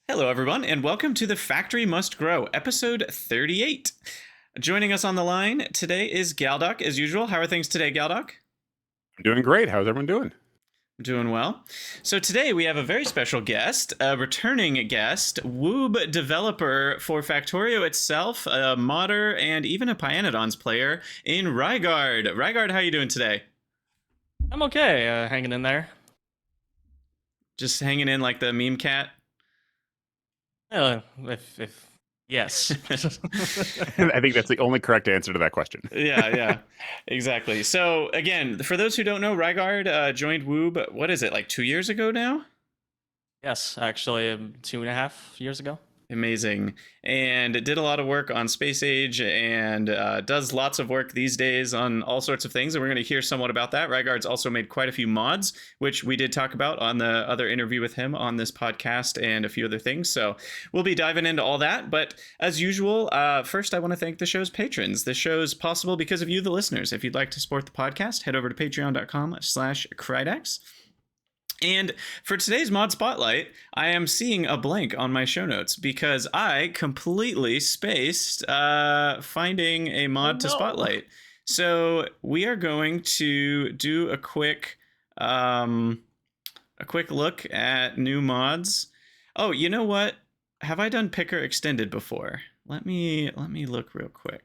Hello, everyone, and welcome to the Factory Must Grow, episode 38. Joining us on the line today is Galdoc, as usual. How are things today, Galdoc? I'm doing great. How's everyone doing? Doing well. So today we have a very special guest, a returning guest, Woob developer for Factorio itself, a modder, and even a Pyanodons player in Raiguard. Raiguard, how are you doing today? I'm okay, hanging in there. Just hanging in like the meme cat? If yes. I think that's the only correct answer to that question. Yeah, exactly. So again, for those who don't know, Raiguard joined Woob, what is it, like 2 years ago now? Yes, actually, 2.5 years ago. Amazing. And it did a lot of work on Space Age and does lots of work these days on all sorts of things. And we're going to hear somewhat about that. Raiguard's also made quite a few mods, which we did talk about on the other interview with him on this podcast and a few other things. So we'll be diving into all that. But as usual, first, I want to thank the show's patrons. This show is possible because of you, the listeners. If you'd like to support the podcast, head over to patreon.com/Krydax. And for today's mod spotlight, I am seeing a blank on my show notes because I completely spaced finding a mod to spotlight. So we are going to do a quick look at new mods. Oh, you know what? Have I done Picker Extended before? Let me look real quick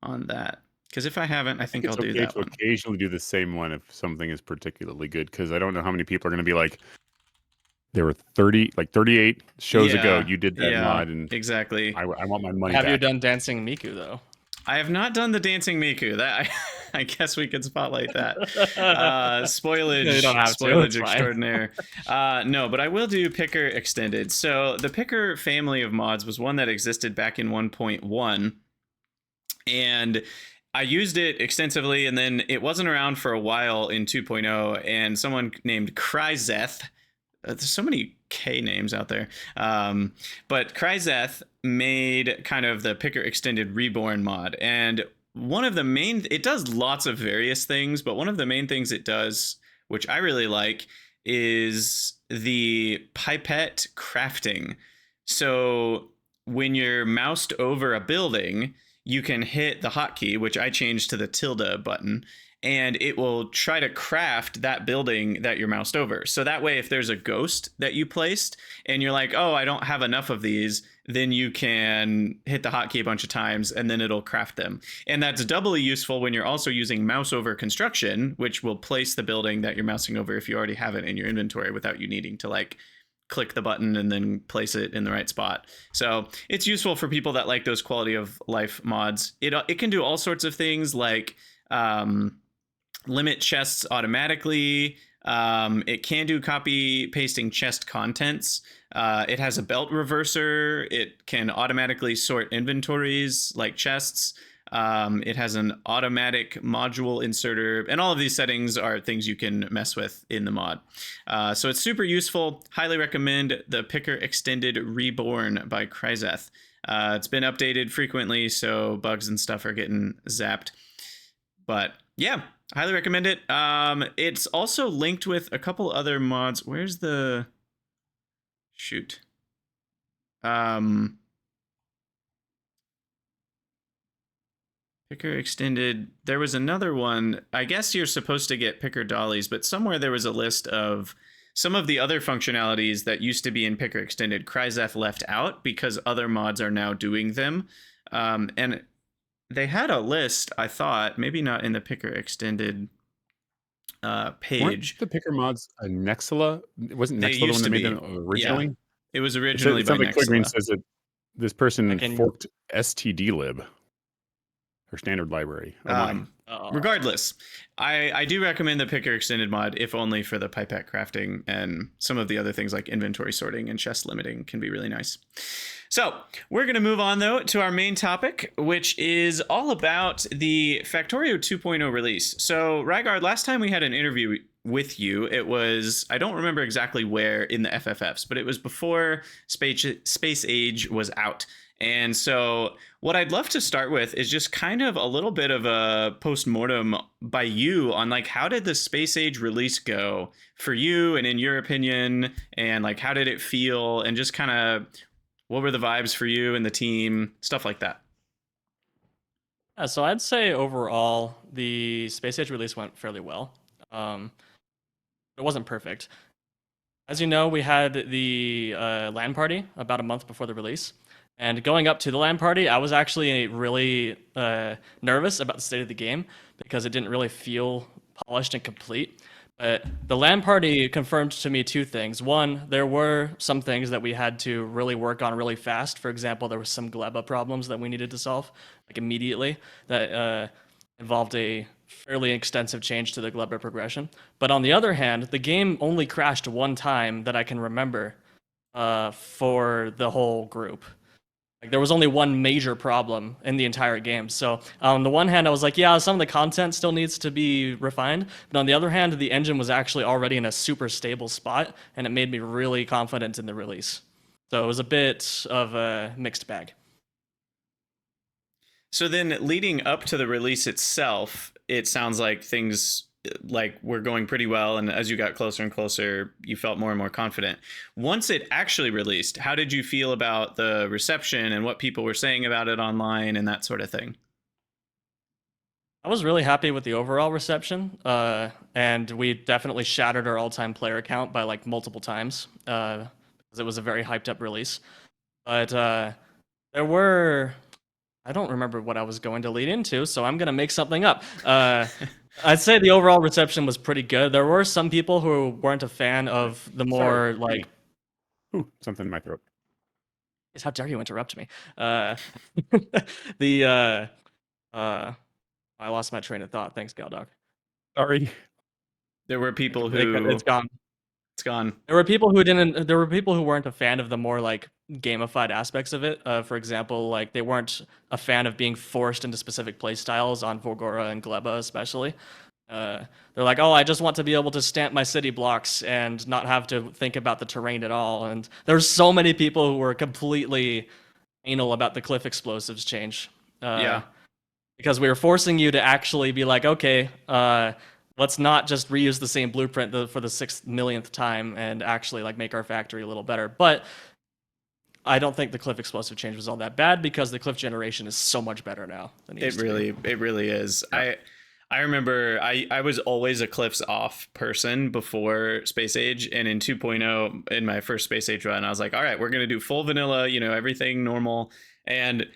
on that. Because if I haven't, I think I'll do that one. Occasionally do the same one if something is particularly good, because I don't know how many people are going to be like, there were 38 shows ago you did that mod, and exactly. I want my money back. Have you done Dancing Miku, though? I have not done the Dancing Miku. That I guess we could spotlight that. Spoilage, no, you don't have spoilage to. extraordinaire. No, but I will do Picker Extended. So the Picker family of mods was one that existed back in 1.1, and I used it extensively, and then it wasn't around for a while in 2.0, and someone named Kryzeth, there's so many K names out there, but Kryzeth made kind of the Picker Extended Reborn mod, and one of the main, it does lots of various things, but one of the main things it does, which I really like, is the pipette crafting. So when you're moused over a building, you can hit the hotkey, which I changed to the tilde button, and it will try to craft that building that you're moused over. So that way, if there's a ghost that you placed and you're like, oh, I don't have enough of these, then you can hit the hotkey a bunch of times and then it'll craft them. And that's doubly useful when you're also using mouse over construction, which will place the building that you're mousing over if you already have it in your inventory without you needing to like click the button and then place it in the right spot. So it's useful for people that like those quality of life mods. It can do all sorts of things like limit chests automatically. It can do copy pasting chest contents. It has a belt reverser. It can automatically sort inventories like chests. It has an automatic module inserter, and all of these settings are things you can mess with in the mod. So it's super useful. Highly recommend the Picker Extended Reborn by Kryzeth. It's been updated frequently, so bugs and stuff are getting zapped. But yeah, highly recommend it. It's also linked with a couple other mods. Where's the... Shoot. Picker Extended. There was another one. I guess you're supposed to get Picker Dollies, but somewhere there was a list of some of the other functionalities that used to be in Picker Extended. Kryzeth left out because other mods are now doing them. And they had a list, I thought, maybe not in the Picker Extended page. Weren't the Picker mods Nexila? Wasn't Nexila the one that made them originally? Yeah. It was originally by Nexila. Green says that this person forked stdlib. Her standard library. Regardless, I do recommend the Picker Extended mod, if only for the pipette crafting, and some of the other things like inventory sorting and chest limiting can be really nice. So we're going to move on, though, to our main topic, which is all about the Factorio 2.0 release. So, Raiguard, last time we had an interview with you, it was, I don't remember exactly where in the FFFs, but it was before Space Age was out. And so, what I'd love to start with is just kind of a little bit of a post-mortem by you on like how did the Space Age release go for you and in your opinion, and like how did it feel, and just kind of what were the vibes for you and the team, stuff like that. So I'd say overall the Space Age release went fairly well. It wasn't perfect. As you know, we had the LAN party about a month before the release. And going up to the LAN party, I was actually really nervous about the state of the game because it didn't really feel polished and complete. But the LAN party confirmed to me two things. One, there were some things that we had to really work on really fast. For example, there were some Gleba problems that we needed to solve like immediately that involved a fairly extensive change to the Gleba progression. But on the other hand, the game only crashed one time that I can remember for the whole group. Like there was only one major problem in the entire game. So on the one hand, I was like, yeah, some of the content still needs to be refined. But on the other hand, the engine was actually already in a super stable spot, and it made me really confident in the release. So it was a bit of a mixed bag. So then leading up to the release itself, it sounds like things like were going pretty well, and as you got closer and closer you felt more and more confident. Once it actually released, how did you feel about the reception and what people were saying about it online and that sort of thing? I was really happy with the overall reception, and we definitely shattered our all-time player count by like multiple times because it was a very hyped up release. But there were, I don't remember what I was going to lead into, so I'm going to make something up. I'd say the overall reception was pretty good. There were some people who weren't a fan of the more like... Ooh, something in my throat. How dare you interrupt me? I lost my train of thought. Thanks, Galdoc. Sorry. There were people who... It's gone. It's gone. There were people who didn't. There were people who weren't a fan of the more like gamified aspects of it. For example, like they weren't a fan of being forced into specific play styles on Vorgora and Gleba, especially. They're like, oh, I just want to be able to stamp my city blocks and not have to think about the terrain at all. And there's so many people who were completely anal about the cliff explosives change. Yeah. Because we were forcing you to actually be like, okay, let's not just reuse the same blueprint for the 6 millionth time and actually like make our factory a little better. But I don't think the cliff explosive change was all that bad because the cliff generation is so much better now than it really is. Yeah. I remember I was always a cliffs off person before Space Age, and in 2.0 in my first Space Age run, I was like, all right, we're going to do full vanilla, everything normal. And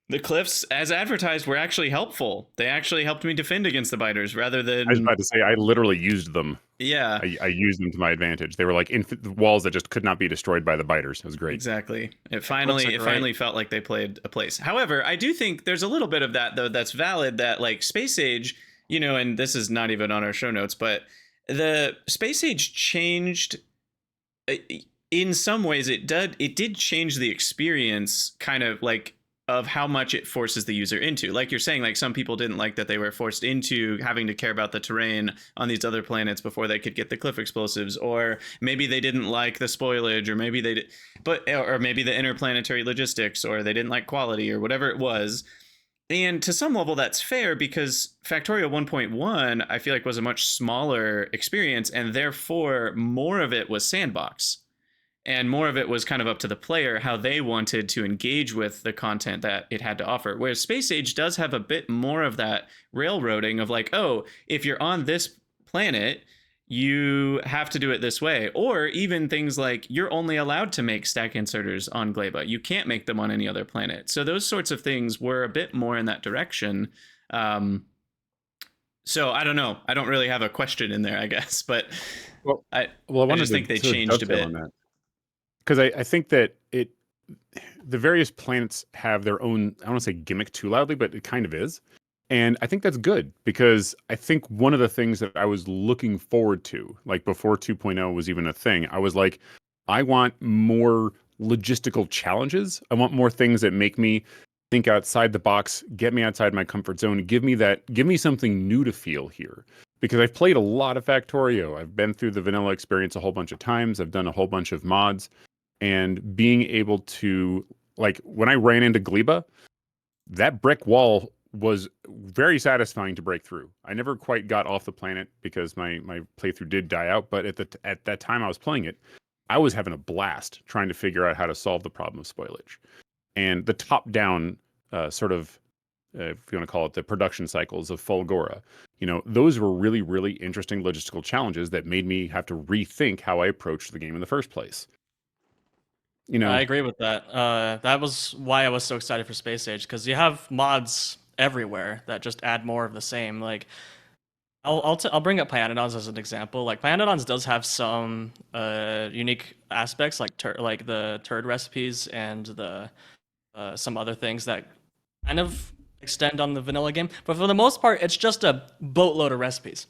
the cliffs, as advertised, were actually helpful. They actually helped me defend against the biters rather than... I was about to say, I literally used them. Yeah. I used them to my advantage. They were like walls that just could not be destroyed by the biters. It was great. Exactly. It finally felt like they played a place. However, I do think there's a little bit of that, though, that's valid, that like Space Age, and this is not even on our show notes, but the Space Age changed... In some ways, it did change the experience, kind of like, of how much it forces the user into. Like you're saying, like some people didn't like that they were forced into having to care about the terrain on these other planets before they could get the cliff explosives, or maybe they didn't like the spoilage, or maybe they did, or maybe the interplanetary logistics, or they didn't like quality, or whatever it was. And to some level, that's fair because Factorio 1.1, I feel like, was a much smaller experience, and therefore more of it was sandbox. And more of it was kind of up to the player how they wanted to engage with the content that it had to offer. Whereas Space Age does have a bit more of that railroading of like, oh, if you're on this planet, you have to do it this way. Or even things like you're only allowed to make stack inserters on Gleba. You can't make them on any other planet. So those sorts of things were a bit more in that direction. So I don't know. I don't really have a question in there, I guess. But I just think they changed a bit. Because I think that the various planets have their own, I don't want to say gimmick too loudly, but it kind of is. And I think that's good because I think one of the things that I was looking forward to, like before 2.0 was even a thing, I was like, I want more logistical challenges. I want more things that make me think outside the box, get me outside my comfort zone, give me something new to feel here. Because I've played a lot of Factorio. I've been through the vanilla experience a whole bunch of times. I've done a whole bunch of mods. And being able to like when I ran into Gleba, that brick wall was very satisfying to break through. I never quite got off the planet because my playthrough did die out, but at that time I was playing it, I was having a blast trying to figure out how to solve the problem of spoilage. And the top-down sort of, if you want to call it the production cycles of Fulgora, those were really, really interesting logistical challenges that made me have to rethink how I approached the game in the first place. I agree with that. That was why I was so excited for Space Age, because you have mods everywhere that just add more of the same. Like, I'll bring up Pyanodons as an example. Like, Pyanodons does have some unique aspects, like the turd recipes and the some other things that kind of extend on the vanilla game. But for the most part, it's just a boatload of recipes.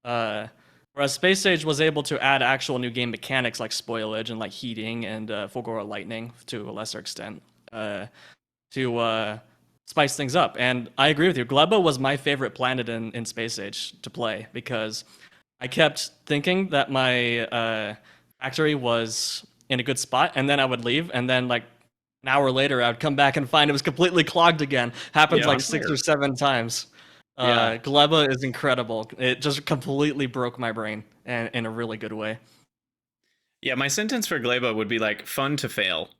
Whereas Space Age was able to add actual new game mechanics like spoilage and like heating and Fulgora lightning to a lesser extent to spice things up. And I agree with you. Gleba was my favorite planet in Space Age to play because I kept thinking that my factory was in a good spot, and then I would leave, and then like an hour later, I'd come back and find it was completely clogged again. Happens like 6 or 7 times. Gleba is incredible. It just completely broke my brain and in a really good way. Yeah, my sentence for Gleba would be like fun to fail.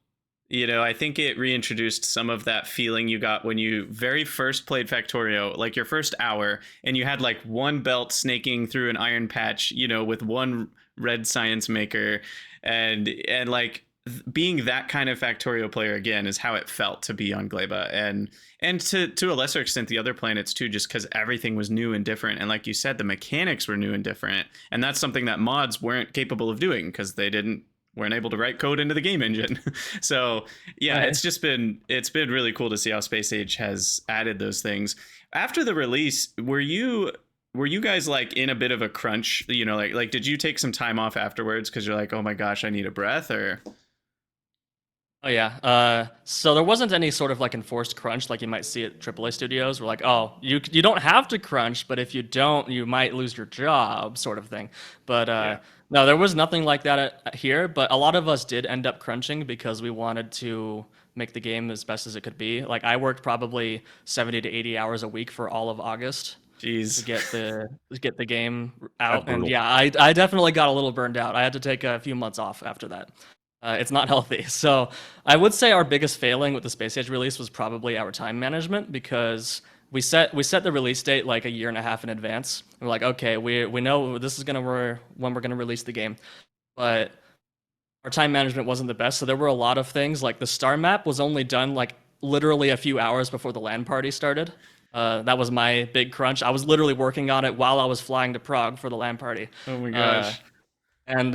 I think it reintroduced some of that feeling you got when you very first played Factorio, like your first hour, and you had like one belt snaking through an iron patch, with one red science maker, and like being that kind of Factorio player again is how it felt to be on Gleba, and to a lesser extent the other planets too, just because everything was new and different, and like you said, the mechanics were new and different, and that's something that mods weren't capable of doing because they weren't able to write code into the game engine. So yeah, Right. it's been really cool to see how Space Age has added those things. After the release, were you guys like in a bit of a crunch? Like did you take some time off afterwards because you're like, oh my gosh, I need a breath? Or Oh yeah. So there wasn't any sort of like enforced crunch like you might see at AAA studios. We're like, oh, you don't have to crunch, but if you don't, you might lose your job, sort of thing. But no, there was nothing like that here. But a lot of us did end up crunching because we wanted to make the game as best as it could be. Like I worked probably 70 to 80 hours a week for all of August jeez. to get the game out. And brutal. yeah, I definitely got a little burned out. I had to take a few months off after that. It's not healthy. So I would say our biggest failing with the Space Age release was probably our time management, because we set the release date like a year and a half in advance. We're like, okay, we know this is when we're gonna release the game, but our time management wasn't the best. So there were a lot of things, like the star map was only done like literally a few hours before the LAN party started. That was my big crunch. I was literally working on it while I was flying to Prague for the LAN party. Oh my gosh. And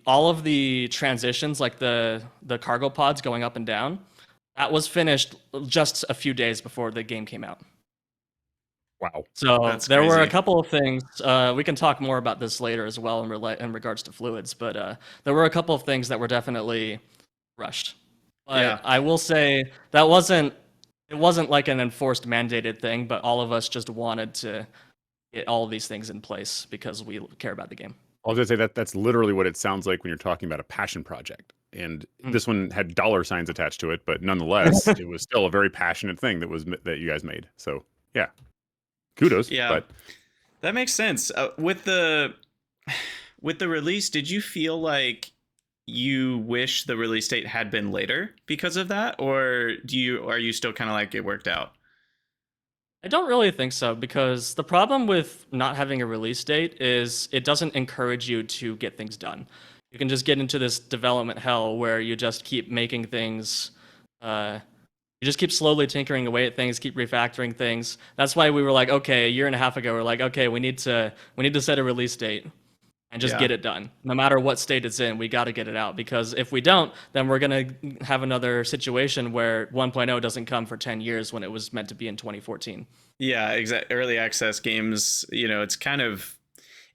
all of the transitions, like the cargo pods going up and down, that was finished just a few days before the game came out. Wow. So That's there were a crazy. couple of things. We can talk more about this later as well in regards to fluids, but there were a couple of things that were definitely rushed. But Yeah. I will say that it wasn't like an enforced mandated thing, but all of us just wanted to get all of these things in place because we care about the game. I was gonna say that's literally what it sounds like when you're talking about a passion project. And this one had dollar signs attached to it, but nonetheless, it was still a very passionate thing that you guys made. So yeah, kudos. Yeah. But That makes sense. With the release, did you feel like you wish the release date had been later because of that, or are you still kind of like it worked out? I don't really think so, because the problem with not having a release date is it doesn't encourage you to get things done. You can just get into this development hell where you just keep making things, you just keep slowly tinkering away at things, keep refactoring things. That's why we were like, okay, a year and a half ago, we're like, okay, we need to set a release date and just Yeah. get it done. No matter what state it's in, we got to get it out, because if we don't, then we're going to have another situation where 1.0 doesn't come for 10 years when it was meant to be in 2014. Yeah, early access games,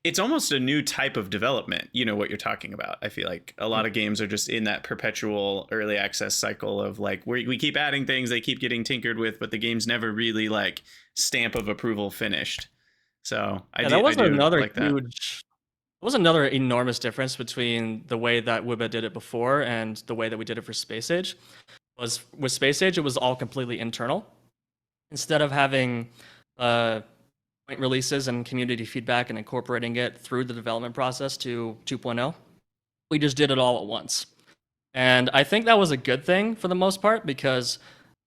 it's almost a new type of development, what you're talking about. I feel like a lot of games are just in that perpetual early access cycle of like we keep adding things, they keep getting tinkered with, but the game's never really like stamp of approval finished. So That was I do another like that. was another enormous difference between the way that Wiba did it before and the way that we did it for Space Age. Was with Space Age, it was all completely internal. Instead of having point releases and community feedback and incorporating it through the development process to 2.0, we just did it all at once. And I think that was a good thing for the most part, because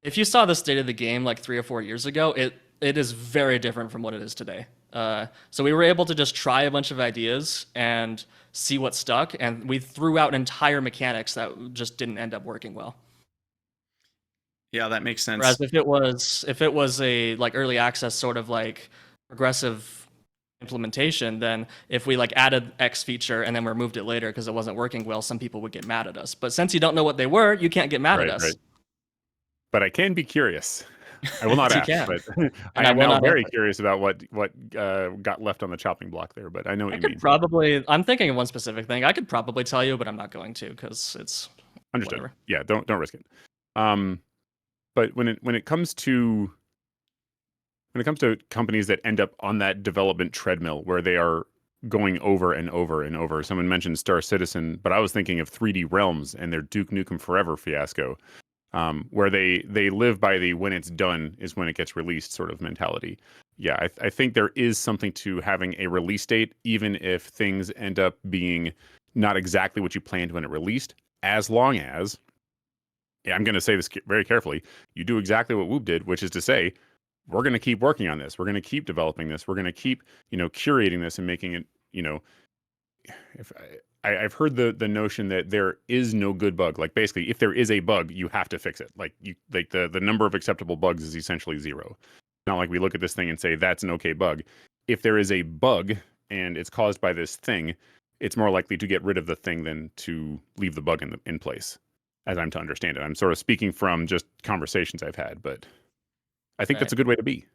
if you saw the state of the game like 3 or 4 years ago, it is very different from what it is today. So we were able to just try a bunch of ideas and see what stuck, and we threw out entire mechanics that just didn't end up working well. Yeah, that makes sense. Whereas if it was a like early access sort of like progressive implementation, then if we like added X feature and then removed it later because it wasn't working well, some people would get mad at us. But since you don't know what they were, you can't get mad at us. Right. But I can be curious. I will not ask, but I am now very curious about what got left on the chopping block there. But I know what you mean. I'm thinking of one specific thing. I could probably tell you, but I'm not going to because it's understood. Whatever. Yeah, don't risk it. But when it comes to companies that end up on that development treadmill where they are going over and over and over, someone mentioned Star Citizen, but I was thinking of 3D Realms and their Duke Nukem Forever fiasco, where they live by the when it's done is when it gets released sort of mentality. Yeah, I think there is something to having a release date, even if things end up being not exactly what you planned when it released, as long as, yeah, I'm going to say this very carefully, you do exactly what Whoop did, which is to say, we're going to keep working on this. We're going to keep developing this. We're going to keep, curating this and making it, if I've heard the notion that there is no good bug. Like basically, if there is a bug, you have to fix it. Like the number of acceptable bugs is essentially 0. Not like we look at this thing and say that's an okay bug. If there is a bug and it's caused by this thing, it's more likely to get rid of the thing than to leave the bug in place, as I'm to understand it. I'm sort of speaking from just conversations I've had, but I think that's a good way to be.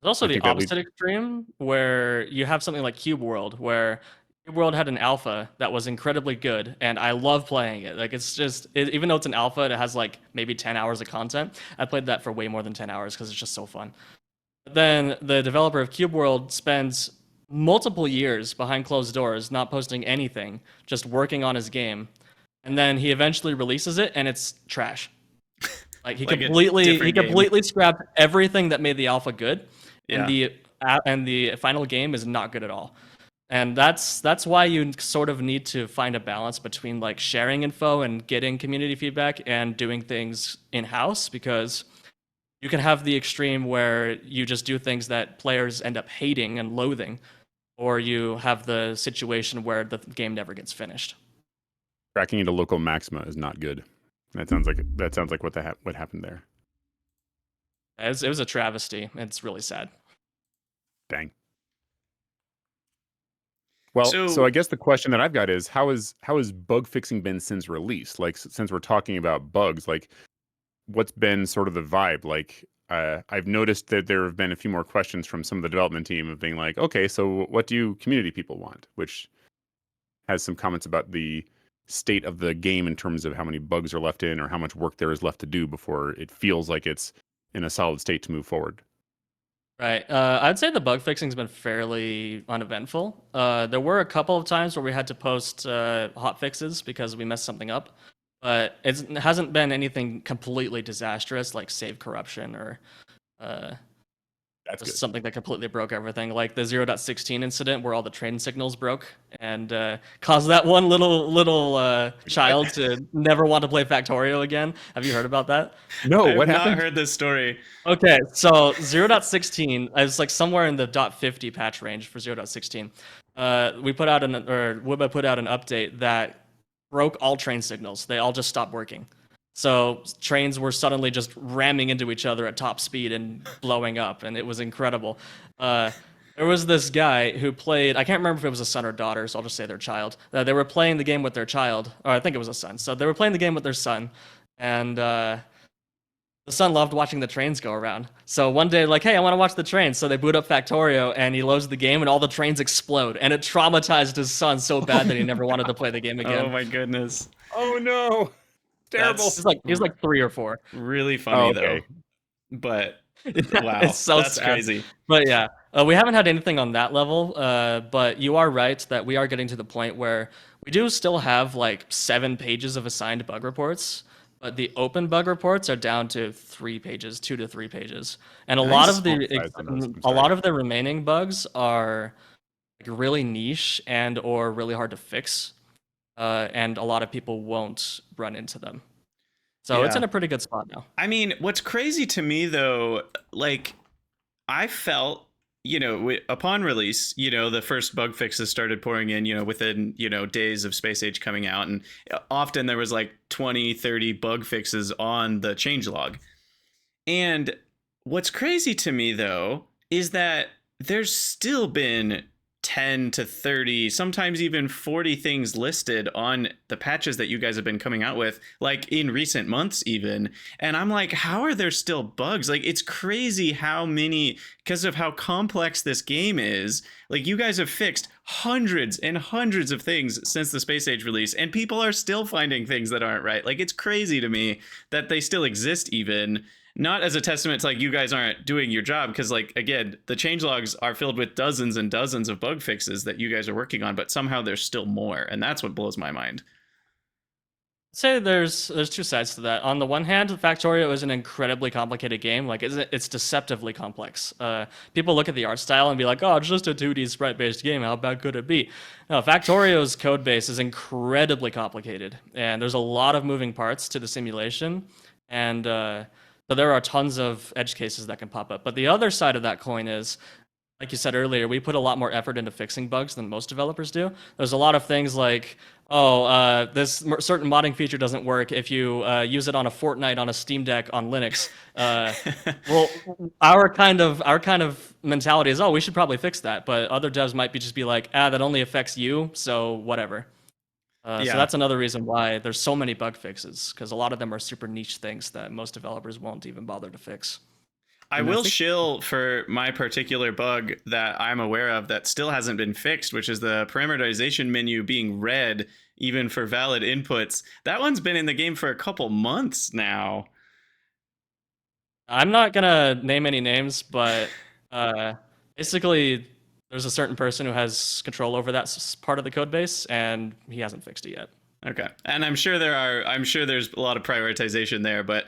There's also the opposite extreme where you have something like Cube World, where Cube World had an alpha that was incredibly good, and I love playing it. Like it's just, even though it's an alpha, it has like maybe 10 hours of content. I played that for way more than 10 hours because it's just so fun. But then the developer of Cube World spends multiple years behind closed doors, not posting anything, just working on his game. And then he eventually releases it, and it's trash. Like he completely scrapped everything that made the alpha good, and the final game is not good at all. And that's why you sort of need to find a balance between like sharing info and getting community feedback and doing things in-house, because you can have the extreme where you just do things that players end up hating and loathing, or you have the situation where the game never gets finished. Cracking into local maxima is not good. That sounds like what happened there. It was a travesty. It's really sad. Dang. Well, so I guess the question that I've got is how has bug fixing been since release? Like since we're talking about bugs, like what's been sort of the vibe? Like I've noticed that there have been a few more questions from some of the development team of being like, okay, so what do community people want? Which has some comments about the state of the game in terms of how many bugs are left in or how much work there is left to do before it feels like it's in a solid state to move forward. Right. I'd say the bug fixing's been fairly uneventful. There were a couple of times where we had to post hot fixes because we messed something up, but it hasn't been anything completely disastrous like save corruption or That's something that completely broke everything, like the 0.16 incident where all the train signals broke and caused that one little child to never want to play Factorio again. Have you heard about that? No, what happened? I've not heard this story. Okay, so 0.16 is like somewhere in the .50 patch range for 0.16. Wiba put out an update that broke all train signals. They all just stopped working. So trains were suddenly just ramming into each other at top speed and blowing up, and it was incredible. There was this guy who played, I can't remember if it was a son or daughter, so I'll just say their child. They were playing the game with their child, or I think it was a son. So they were playing the game with their son, and the son loved watching the trains go around. So one day, like, hey, I want to watch the trains. So they boot up Factorio, and he loads the game, and all the trains explode. And it traumatized his son so bad that he never wanted to play the game again. Oh my goodness. Oh no. Terrible. He was like 3 or 4. Really funny though. But Wow, It's so that's sad. crazy. But yeah, we haven't had anything on that level. But you are right that we are getting to the point where we do still have like 7 pages of assigned bug reports, but the open bug reports are down to 3 pages, 2 to 3 pages, and a lot Nice. of Small size on those, I'm a sorry. lot of the remaining bugs are like really niche and or really hard to fix, and a lot of people won't run into them. So it's Yeah. in a pretty good spot now. I mean, what's crazy to me though, like I felt, upon release, the first bug fixes started pouring in, within, days of Space Age coming out. And often there was like 20, 30 bug fixes on the changelog. And what's crazy to me, though, is that there's still been 10 to 30, sometimes even 40 things listed on the patches that you guys have been coming out with, like in recent months, even. And I'm like, how are there still bugs? Like, it's crazy how many, because of how complex this game is. Like, you guys have fixed hundreds and hundreds of things since the Space Age release, and people are still finding things that aren't right. Like, it's crazy to me that they still exist, even. Not as a testament to like you guys aren't doing your job, because like again the changelogs are filled with dozens and dozens of bug fixes that you guys are working on, but somehow there's still more, and that's what blows my mind. I'd say there's two sides to that. On the one hand, Factorio is an incredibly complicated game. Like it's deceptively complex. People look at the art style and be like, "Oh, it's just a 2D sprite-based game. How bad could it be?" No, Factorio's code base is incredibly complicated, and there's a lot of moving parts to the simulation, and so there are tons of edge cases that can pop up. But the other side of that coin is, like you said earlier, we put a lot more effort into fixing bugs than most developers do. There's a lot of things like, this certain modding feature doesn't work if you use it on a Fortnite on a Steam Deck on Linux. Well, our kind of mentality is, oh, we should probably fix that. But other devs might just be like, that only affects you, so whatever. So that's another reason why there's so many bug fixes, because a lot of them are super niche things that most developers won't even bother to fix. I will shill for my particular bug that I'm aware of that still hasn't been fixed, which is the parameterization menu being red even for valid inputs. That one's been in the game for a couple months now. I'm not gonna name any names, but basically there's a certain person who has control over that part of the code base, and he hasn't fixed it yet. Okay, and I'm sure there's a lot of prioritization there, but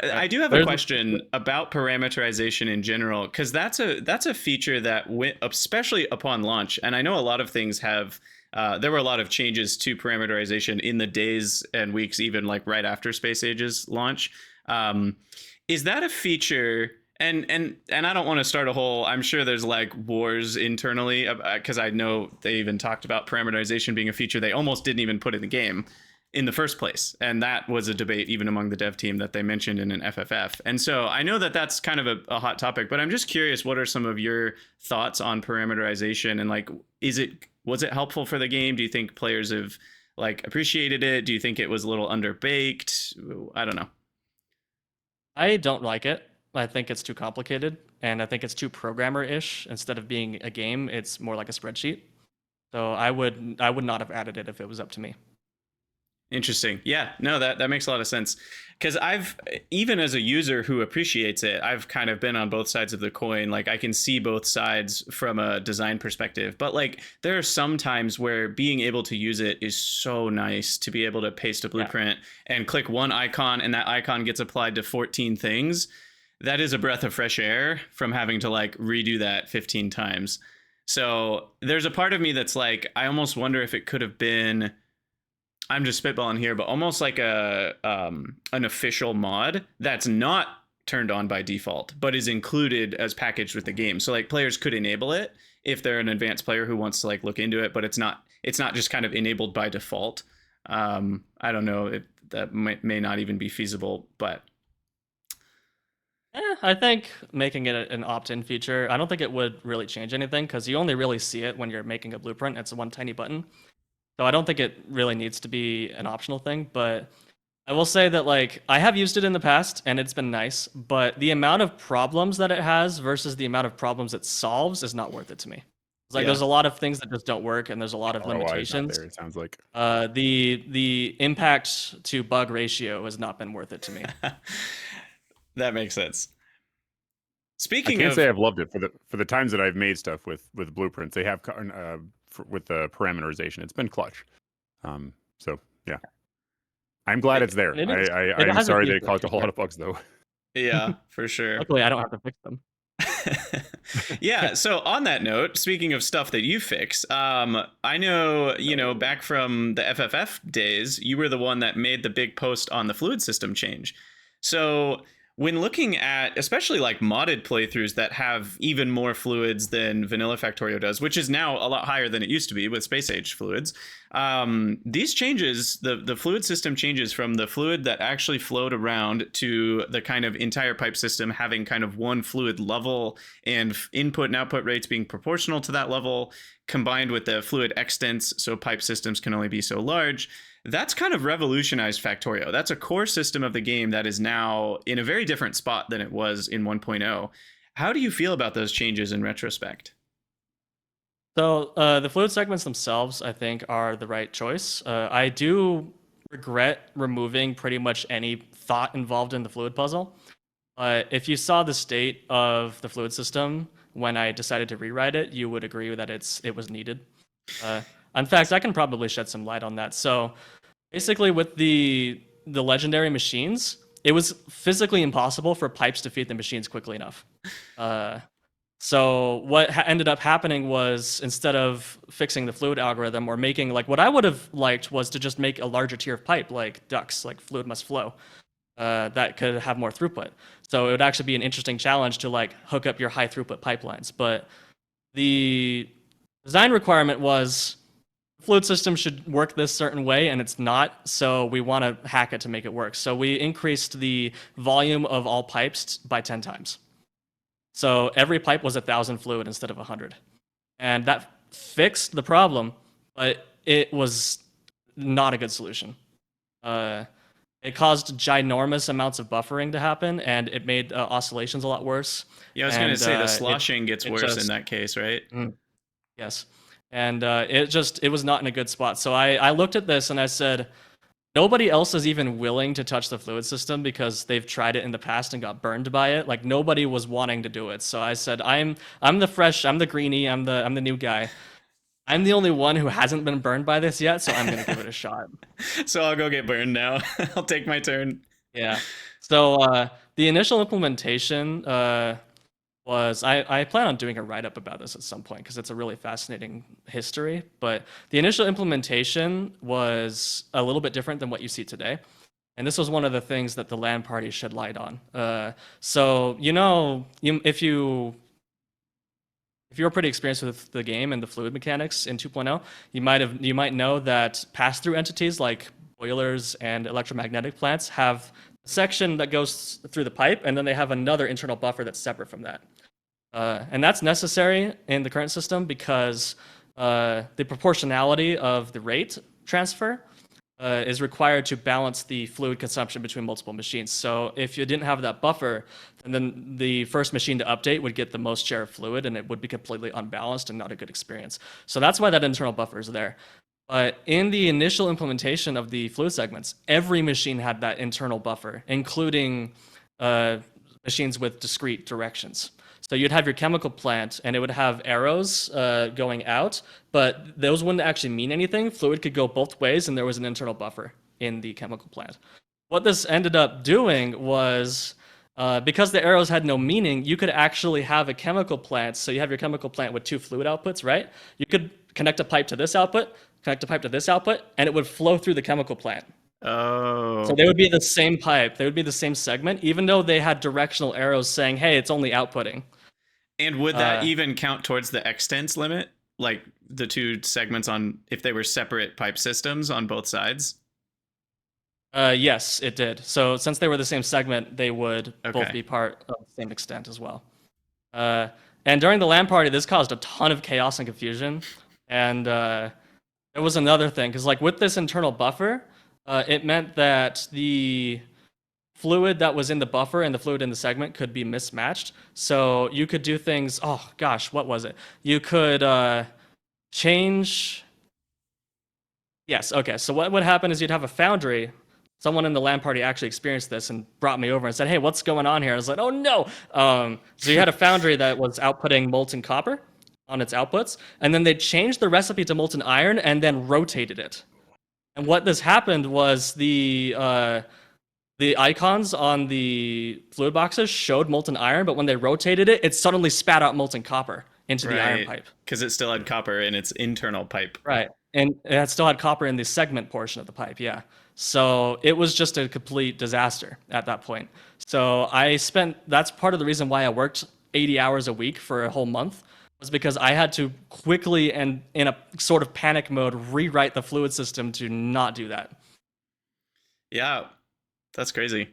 I do have a question about parameterization in general, because that's a feature that went, especially upon launch, and I know a lot of things have. There were a lot of changes to parameterization in the days and weeks, even like right after Space Age's launch. Is that a feature? And I don't want to start a whole, I'm sure there's like wars internally, because I know they even talked about parameterization being a feature they almost didn't even put in the game in the first place. And that was a debate even among the dev team that they mentioned in an FFF. And so I know that that's kind of a hot topic, but I'm just curious, what are some of your thoughts on parameterization? And like, was it helpful for the game? Do you think players have like appreciated it? Do you think it was a little underbaked? I don't know. I don't like it. I think it's too complicated, and I think it's too programmer-ish. Instead of being a game, it's more like a spreadsheet. So I would not have added it if it was up to me. Interesting. Yeah, no, that makes a lot of sense. Because even as a user who appreciates it, I've kind of been on both sides of the coin. Like I can see both sides from a design perspective, but like there are some times where being able to use it is so nice to be able to paste a blueprint and click one icon, and that icon gets applied to 14 things. That is a breath of fresh air from having to like redo that 15 times. So there's a part of me that's like, I almost wonder if it could have been, I'm just spitballing here, but almost like an official mod that's not turned on by default, but is included as packaged with the game. So like players could enable it if they're an advanced player who wants to like look into it, but it's not just kind of enabled by default. I don't know if that may not even be feasible, but I think making it an opt-in feature, I don't think it would really change anything, because you only really see it when you're making a blueprint. It's one tiny button. So I don't think it really needs to be an optional thing, but I will say that like I have used it in the past and it's been nice, but the amount of problems that it has versus the amount of problems it solves is not worth it to me. It's like there's a lot of things that just don't work, and there's a lot of limitations. There, it sounds like the impact to bug ratio has not been worth it to me. that makes sense. Speaking can't of, say I've loved it for the times that I've made stuff with blueprints. They have with the parameterization. It's been clutch. So yeah, I'm glad it's there. And it is. It I'm has a sorry few they caused a whole lot features. of bugs though. yeah, for sure. Luckily, I don't have to fix them. Yeah, so on that note, speaking of stuff that you fix, I know, back from the FFF days, you were the one that made the big post on the fluid system change. So when looking at especially like modded playthroughs that have even more fluids than vanilla Factorio does, which is now a lot higher than it used to be with space age fluids, these changes, the fluid system changes from the fluid that actually flowed around to the kind of entire pipe system having kind of one fluid level and input and output rates being proportional to that level, combined with the fluid extents, so pipe systems can only be so large. That's kind of revolutionized Factorio. That's a core system of the game that is now in a very different spot than it was in 1.0. How do you feel about those changes in retrospect? So the fluid segments themselves, I think, are the right choice. I do regret removing pretty much any thought involved in the fluid puzzle. If you saw the state of the fluid system when I decided to rewrite it, you would agree that it was needed. In fact, I can probably shed some light on that. So basically, with the legendary machines, it was physically impossible for pipes to feed the machines quickly enough. So what ended up happening was, instead of fixing the fluid algorithm or making, like, what I would have liked was to just make a larger tier of pipe, like ducts, like fluid must flow, that could have more throughput. So it would actually be an interesting challenge to like hook up your high throughput pipelines. But the design requirement was fluid system should work this certain way, and it's not, so we want to hack it to make it work. So we increased the volume of all pipes by 10 times. So every pipe was 1,000 fluid instead of 100. And that fixed the problem, but it was not a good solution. It caused ginormous amounts of buffering to happen, and it made oscillations a lot worse. Yeah, I was going to say the sloshing gets worse in that case, right? Yes. And it was not in a good spot. So I looked at this and I said, nobody else is even willing to touch the fluid system because they've tried it in the past and got burned by it. Like, nobody was wanting to do it. So I said, I'm the greenie, I'm the new guy. I'm the only one who hasn't been burned by this yet, so I'm gonna give it a shot. So I'll go get burned now. I'll take my turn. Yeah. So the initial implementation was I plan on doing a write-up about this at some point because it's a really fascinating history. But the initial implementation was a little bit different than what you see today. And this was one of the things that the LAN party shed light on. So if you're pretty experienced with the game and the fluid mechanics in 2.0, you might know that pass-through entities like boilers and electromagnetic plants have a section that goes through the pipe, and then they have another internal buffer that's separate from that. And that's necessary in the current system because the proportionality of the rate transfer is required to balance the fluid consumption between multiple machines. So if you didn't have that buffer, then the first machine to update would get the most share of fluid, and it would be completely unbalanced and not a good experience. So that's why that internal buffer is there. But in the initial implementation of the fluid segments, every machine had that internal buffer, including machines with discrete directions. So you'd have your chemical plant, and it would have arrows going out, but those wouldn't actually mean anything. Fluid could go both ways, and there was an internal buffer in the chemical plant. What this ended up doing was, because the arrows had no meaning, you could actually have a chemical plant. So you have your chemical plant with two fluid outputs, right? You could connect a pipe to this output, connect a pipe to this output, and it would flow through the chemical plant. Oh. So they would be the same pipe. They would be the same segment, even though they had directional arrows saying, hey, it's only outputting. And would that even count towards the extents limit? Like the two segments if they were separate pipe systems on both sides? Yes, it did. So since they were the same segment, they would both be part of the same extent as well. And during the LAN party, this caused a ton of chaos and confusion. And there was another thing, because like with this internal buffer, it meant that the fluid that was in the buffer and the fluid in the segment could be mismatched. So you could do things, oh gosh, what was it? You could change. Yes, okay. So what would happen is you'd have a foundry someone in the LAN party actually experienced this and brought me over and said, "Hey, what's going on here?" I was like, "Oh no!" So you had a foundry that was outputting molten copper on its outputs, and then they changed the recipe to molten iron and then rotated it. And what this happened was the icons on the fluid boxes showed molten iron, but when they rotated it, it suddenly spat out molten copper into the iron pipe. Because it still had copper in its internal pipe. Right. And it still had copper in the segment portion of the pipe, yeah. So it was just a complete disaster at that point. So that's part of the reason why I worked 80 hours a week for a whole month, was because I had to quickly and in a sort of panic mode rewrite the fluid system to not do that. Yeah, that's crazy.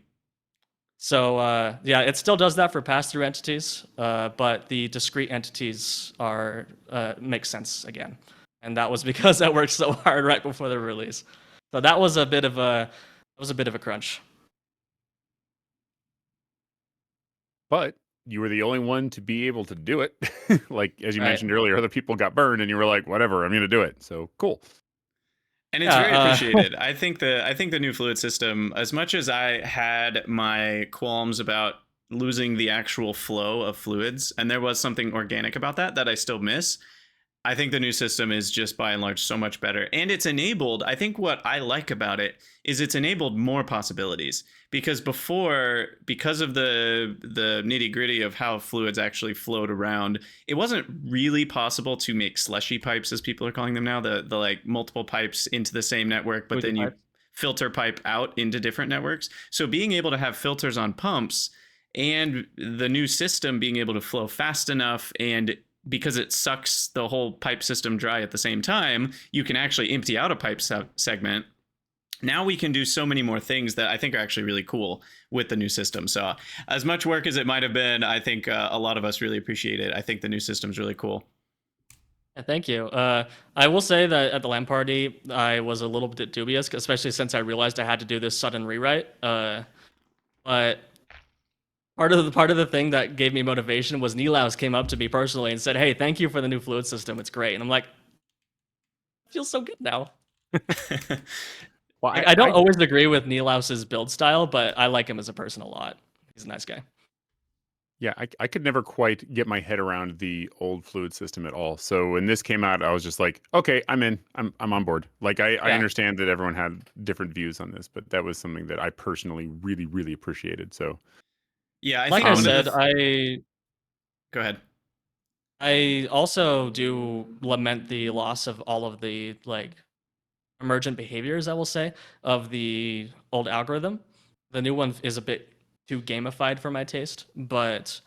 So yeah, it still does that for pass-through entities, but the discrete entities are make sense again, and that was because I worked so hard right before the release. So that was a bit of a crunch. But you were the only one to be able to do it. Like as you Right. mentioned earlier, other people got burned, and you were like, "Whatever, I'm going to do it." So cool. And it's very appreciated. I think the new fluid system, as much as I had my qualms about losing the actual flow of fluids, and there was something organic about that I still miss, I think the new system is just by and large so much better. And it's enabled, I think what I like about it is it's enabled more possibilities. Because before, because of the nitty gritty of how fluids actually flowed around, it wasn't really possible to make slushy pipes, as people are calling them now, the like multiple pipes into the same network, but then you filter pipe out into different networks. So being able to have filters on pumps and the new system being able to flow fast enough, and because it sucks the whole pipe system dry at the same time, you can actually empty out a pipe segment. Now we can do so many more things that I think are actually really cool with the new system. So as much work as it might have been, I think a lot of us really appreciate it. I think the new system's really cool. Yeah, thank you. I will say that at the LAN party, I was a little bit dubious, especially since I realized I had to do this sudden rewrite. But part of the thing that gave me motivation was Nilaus came up to me personally and said, "Hey, thank you for the new fluid system. It's great." And I'm like, it feels so good now. Well, I don't always agree with Nilaus's build style, but I like him as a person a lot. He's a nice guy. Yeah, I could never quite get my head around the old fluid system at all. So when this came out, I was just like, okay, I'm in. I'm on board. Like I understand that everyone had different views on this, but that was something that I personally really, really appreciated. So yeah, like I said, go ahead. I also do lament the loss of all of the like emergent behaviors, I will say, of the old algorithm. The new one is a bit too gamified for my taste, but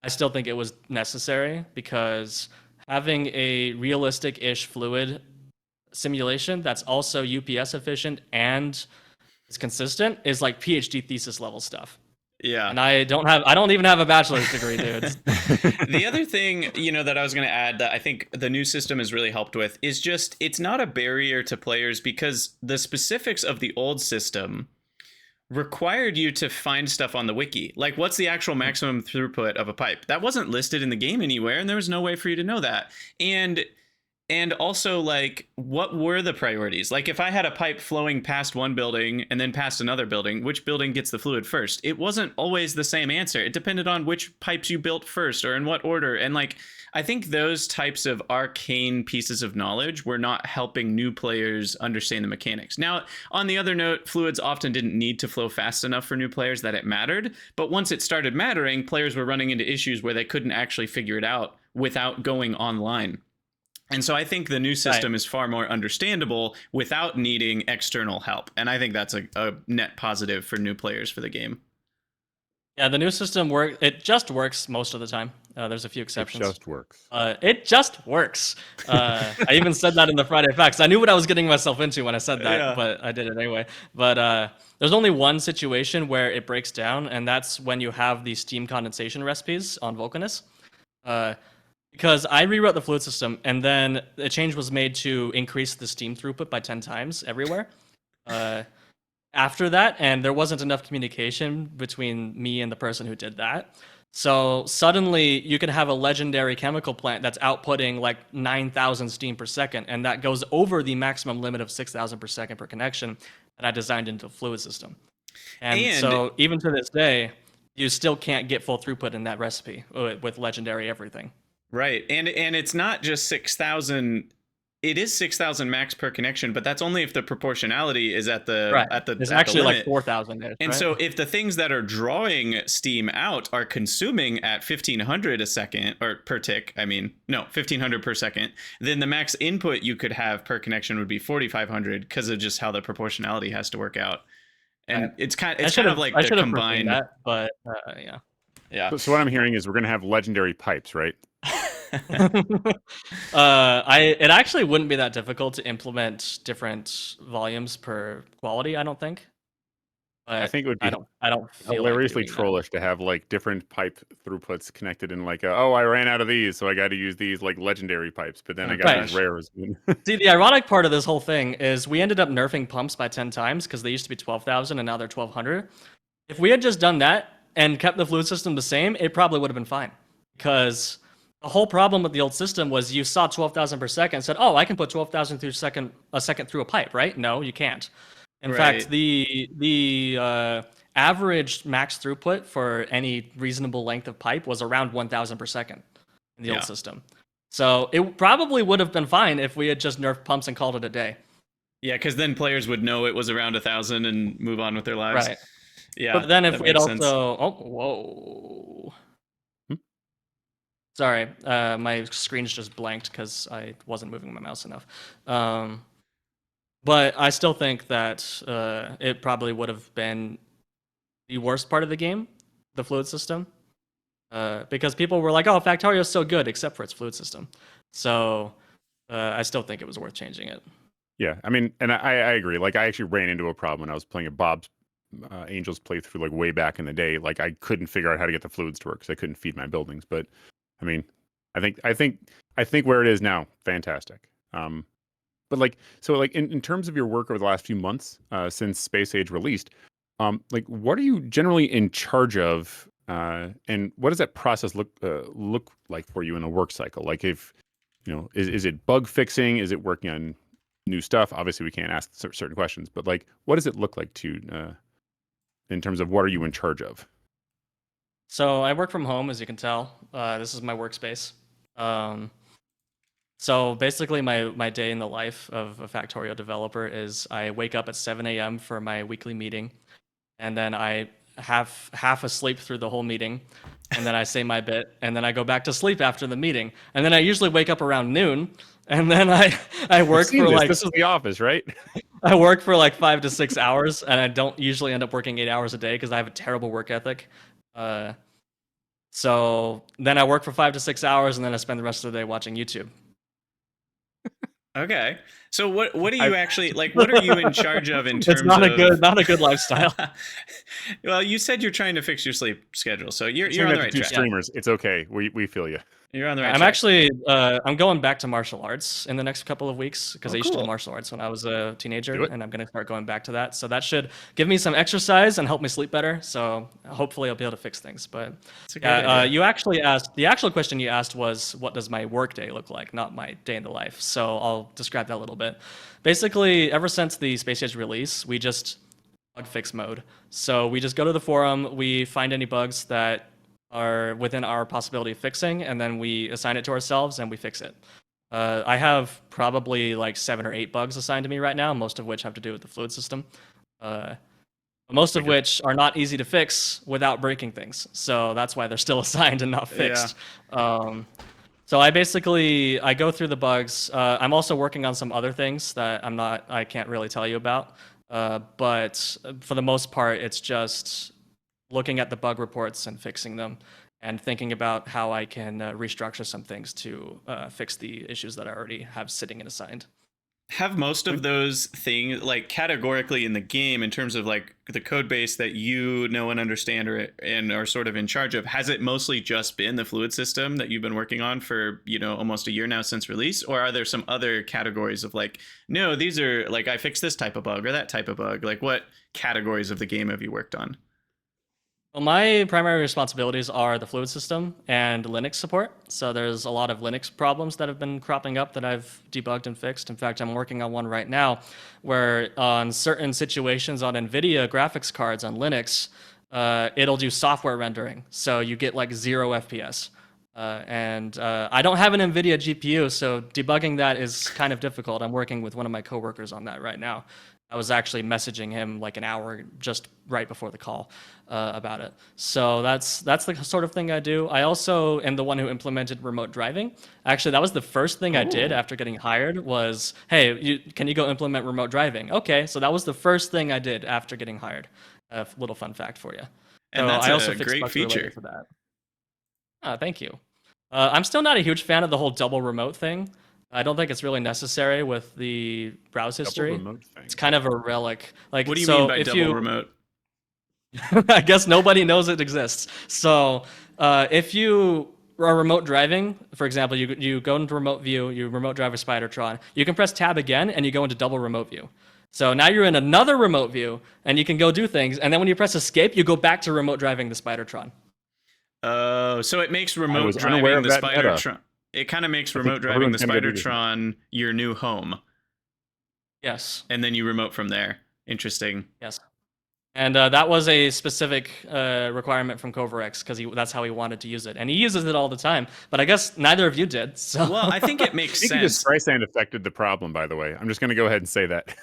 I still think it was necessary, because having a realistic-ish fluid simulation that's also UPS efficient and is consistent is like PhD thesis level stuff. Yeah. And I don't even have a bachelor's degree, dude. The other thing, that I was going to add that I think the new system has really helped with is just, it's not a barrier to players, because the specifics of the old system required you to find stuff on the wiki. Like, what's the actual maximum throughput of a pipe? That wasn't listed in the game anywhere, and there was no way for you to know that. And also, like, what were the priorities? Like, if I had a pipe flowing past one building and then past another building, which building gets the fluid first? It wasn't always the same answer. It depended on which pipes you built first or in what order. And, like, I think those types of arcane pieces of knowledge were not helping new players understand the mechanics. Now, on the other note, fluids often didn't need to flow fast enough for new players that it mattered. But once it started mattering, players were running into issues where they couldn't actually figure it out without going online. And so I think the new system is far more understandable without needing external help. And I think that's a net positive for new players for the game. Yeah, the new system it just works most of the time. There's a few exceptions. It just works. It just works. I even said that in the Friday Facts. I knew what I was getting myself into when I said that, but I did it anyway. But there's only one situation where it breaks down, and that's when you have the steam condensation recipes on Vulcanus. Because I rewrote the fluid system, and then a change was made to increase the steam throughput by 10 times everywhere. After that, and there wasn't enough communication between me and the person who did that. So suddenly you can have a legendary chemical plant that's outputting like 9,000 steam per second, and that goes over the maximum limit of 6,000 per second per connection that I designed into the fluid system. And so even to this day, you still can't get full throughput in that recipe with legendary everything. Right. And it's not just 6,000. It is 6,000 max per connection, but that's only if the proportionality is at the Right. at the There's at actually the like limit. 4,000 And right? so if the things that are drawing steam out are consuming at 1,500 a second, or per tick, I mean, no, 1,500 per second, then the max input you could have per connection would be 4,500 because of just how the proportionality has to work out. And Right. it's kind I of like the should have combined. that, but yeah. Yeah. So what I'm hearing is we're gonna have legendary pipes, right? It actually wouldn't be that difficult to implement different volumes per quality, I don't think. But I think it would be I don't feel hilariously like doing trollish to have like different pipe throughputs connected in like oh, I ran out of these, so I got to use these like legendary pipes, but then I got Right. these rares. that. See, the ironic part of this whole thing is we ended up nerfing pumps by 10 times because they used to be 12,000 and now they're 1,200. If we had just done that and kept the fluid system the same, it probably would have been fine. Because the whole problem with the old system was you saw 12,000 per second and said, "Oh, I can put 12,000 through a second through a pipe, right?" No, you can't. In fact, the average max throughput for any reasonable length of pipe was around 1,000 per second in the old system. So it probably would have been fine if we had just nerfed pumps and called it a day. Yeah, because then players would know it was around 1,000 and move on with their lives. Right. Yeah. But then if that we'd makes also, sense. oh, whoa. Sorry, my screen's just blanked because I wasn't moving my mouse enough. But I still think that it probably would have been the worst part of the game, the fluid system, because people were like, "Oh, Factorio is so good," except for its fluid system. So I still think it was worth changing it. Yeah, I mean, and I agree. Like, I actually ran into a problem when I was playing a Bob's Angels playthrough, like way back in the day. Like, I couldn't figure out how to get the fluids to work because I couldn't feed my buildings. But I mean, I think where it is now, fantastic. But like, so like in terms of your work over the last few months since Space Age released, like, what are you generally in charge of, and what does that process look like for you in a work cycle? Like, if you know, is it bug fixing? Is it working on new stuff? Obviously, we can't ask certain questions, but like, what does it look like to in terms of what are you in charge of? So I work from home, as you can tell. This is my workspace. So basically, my day in the life of a Factorio developer is I wake up at 7 a.m. for my weekly meeting, and then I half asleep through the whole meeting, and then I say my bit, and then I go back to sleep after the meeting, and then I usually wake up around noon, and then I work for like this is the office, right? I work for like 5 to 6 hours, and I don't usually end up working 8 hours a day because I have a terrible work ethic. So then I work for 5 to 6 hours, and then I spend the rest of the day watching YouTube. Okay. So what do you actually like? What are you in charge of in terms It's not of? a good lifestyle. Well, you said you're trying to fix your sleep schedule, so you're Saying on that the to right two track. streamers, it's okay. We feel you. You're on the right I'm track. actually I'm going back to martial arts in the next couple of weeks because I used to do cool. martial arts when I was a teenager, Do it. and I'm going to start going back to that. So that should give me some exercise and help me sleep better. So hopefully I'll be able to fix things. But It's a great idea. you actually asked, the actual question you asked was, what does my work day look like, not my day in the life. So I'll describe that a little bit. Basically, ever since the Space Age release, we just bug fix mode. So we just go to the forum, we find any bugs that are within our possibility of fixing, and then we assign it to ourselves and we fix it. I have probably like 7 or 8 bugs assigned to me right now, most of which have to do with the fluid system. Most of which are not easy to fix without breaking things. So that's why they're still assigned and not fixed. So I go through the bugs. I'm also working on some other things that I can't really tell you about. But for the most part, it's just looking at the bug reports and fixing them, and thinking about how I can restructure some things to fix the issues that I already have sitting and assigned. Have most of those things, like categorically in the game, in terms of like the code base that you know and understand and are sort of in charge of, has it mostly just been the fluid system that you've been working on for, almost a year now since release? Or are there some other categories of like, no, these are like, I fixed this type of bug or that type of bug? Like, what categories of the game have you worked on? Well, my primary responsibilities are the fluid system and Linux support. So there's a lot of Linux problems that have been cropping up that I've debugged and fixed. In fact, I'm working on one right now where on certain situations on NVIDIA graphics cards on Linux, it'll do software rendering. So you get like 0 FPS. And I don't have an NVIDIA GPU, so debugging that is kind of difficult. I'm working with one of my coworkers on that right now. I was actually messaging him like an hour just right before the call about it. So that's the sort of thing I do. I also am the one who implemented remote driving. Actually, that was the first thing I did after getting hired was, hey, can you go implement remote driving? Okay, so that was the first thing I did after getting hired. A little fun fact for you. And So that's I also a fixed great bugs related feature. to that. Thank you. I'm still not a huge fan of the whole double remote thing. I don't think it's really necessary with the browse history. remote thing. It's kind of a relic. Like, What do you so mean by if double you, remote? I guess nobody knows it exists. So if you are remote driving, for example, you go into remote view, you remote drive a Spidertron, you can press tab again and you go into double remote view. So now you're in another remote view and you can go do things. And then when you press escape, you go back to remote driving the Spidertron. Oh, so it makes remote was unaware driving of the that meta. Spidertron. It kind of makes I think remote driving the everyone's gonna go do this. Spidertron your new home, Yes. and then you remote from there. Interesting. Yes. And that was a specific requirement from Coverx because that's how he wanted to use it. And he uses it all the time. But I guess neither of you did. So. Well, I think it makes I think sense. Streisand affected the problem, by the way. I'm just going to go ahead and say that.